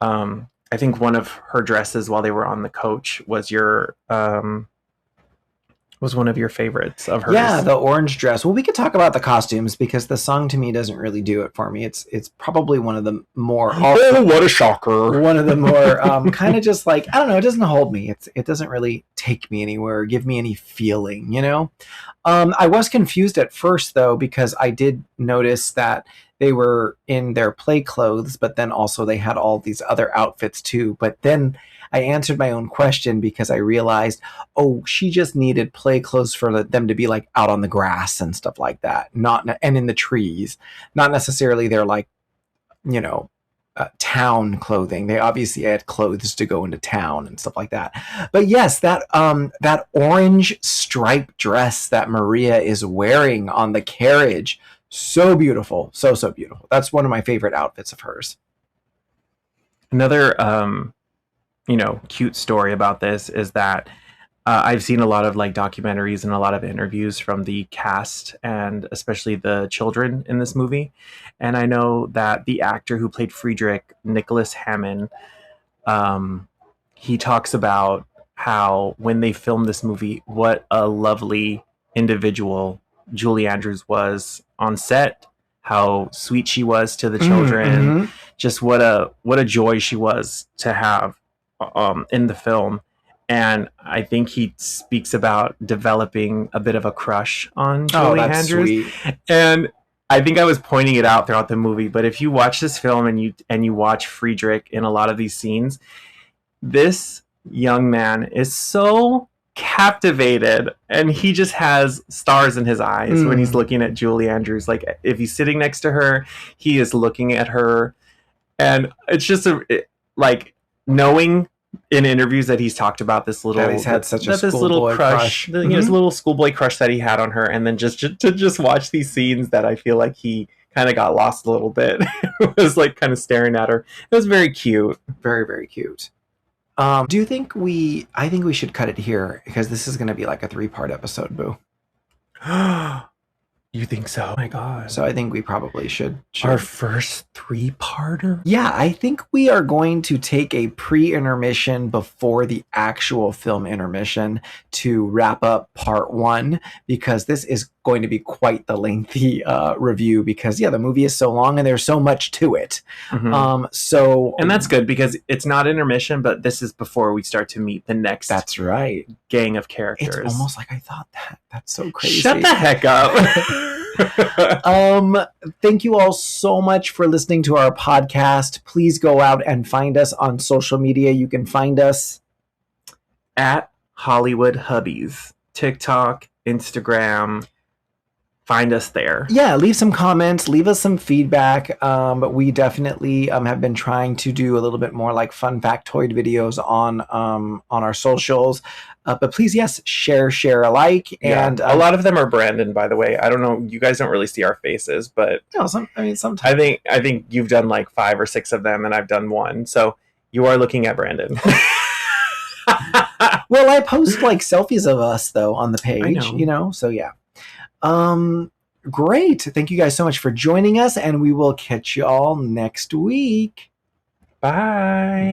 I think one of her dresses while they were on the coach was was one of your favorites of hers. Yeah, the orange dress. Well, we could talk about the costumes, because the song to me doesn't really do it for me. It's probably one of the more... Oh, what a shocker. One of the more kind of just like, I don't know, it doesn't hold me. It doesn't really take me anywhere or give me any feeling, I was confused at first, though, because I did notice that they were in their play clothes, but then also they had all these other outfits too. But then I answered my own question, because I realized, oh, she just needed play clothes for them to be like out on the grass and stuff like that, and in the trees, not necessarily their like, town clothing. They obviously had clothes to go into town and stuff like that. But yes, that orange striped dress that Maria is wearing on the carriage, so beautiful, so beautiful. That's one of my favorite outfits of hers. Another cute story about this is that I've seen a lot of like documentaries and a lot of interviews from the cast and especially the children in this movie. And I know that the actor who played Friedrich, Nicholas Hammond, he talks about how when they filmed this movie, what a lovely individual Julie Andrews was on set, how sweet she was to the children, just what a joy she was to have in the film. And I think he speaks about developing a bit of a crush on Julie Andrews. Sweet. And I think I was pointing it out throughout the movie, but if you watch this film and you watch Friedrich in a lot of these scenes, this young man is so captivated, and he just has stars in his eyes when he's looking at Julie Andrews. Like, if he's sitting next to her, he is looking at her, and it's just knowing in interviews that he's talked about this little, that he's had such a this little crush. This little schoolboy crush that he had on her, and then just to watch these scenes that I feel like he kind of got lost a little bit. It was like kind of staring at her. It was very cute, very, very cute. Do you think I think we should cut it here, because this is going to be like a 3-part episode, Boo. You think so? Oh my God. So I think we probably should. Our first 3-parter? Yeah, I think we are going to take a pre-intermission before the actual film intermission to wrap up part 1, because this is going to be quite the lengthy review, because the movie is so long and there's so much to it. And that's good, because it's not intermission, but this is before we start to meet the next that's right gang of characters. It's almost like I thought that. That's so crazy. Shut the heck up. Thank you all so much for listening to our podcast. Please go out and find us on social media. You can find us at Hollywood Hubbies, TikTok, Instagram, find us there. Yeah, leave some comments, leave us some feedback. But we definitely have been trying to do a little bit more like fun factoid videos on our socials. But please, yes, share alike. Yeah. And a lot of them are Brandon, by the way. I don't know, you guys don't really see our faces, but sometimes I think you've done like 5 or 6 of them and I've done 1. So you are looking at Brandon. Well, I post like selfies of us though on the page, so yeah. Great. Thank you guys so much for joining us, and we will catch you all next week. Bye.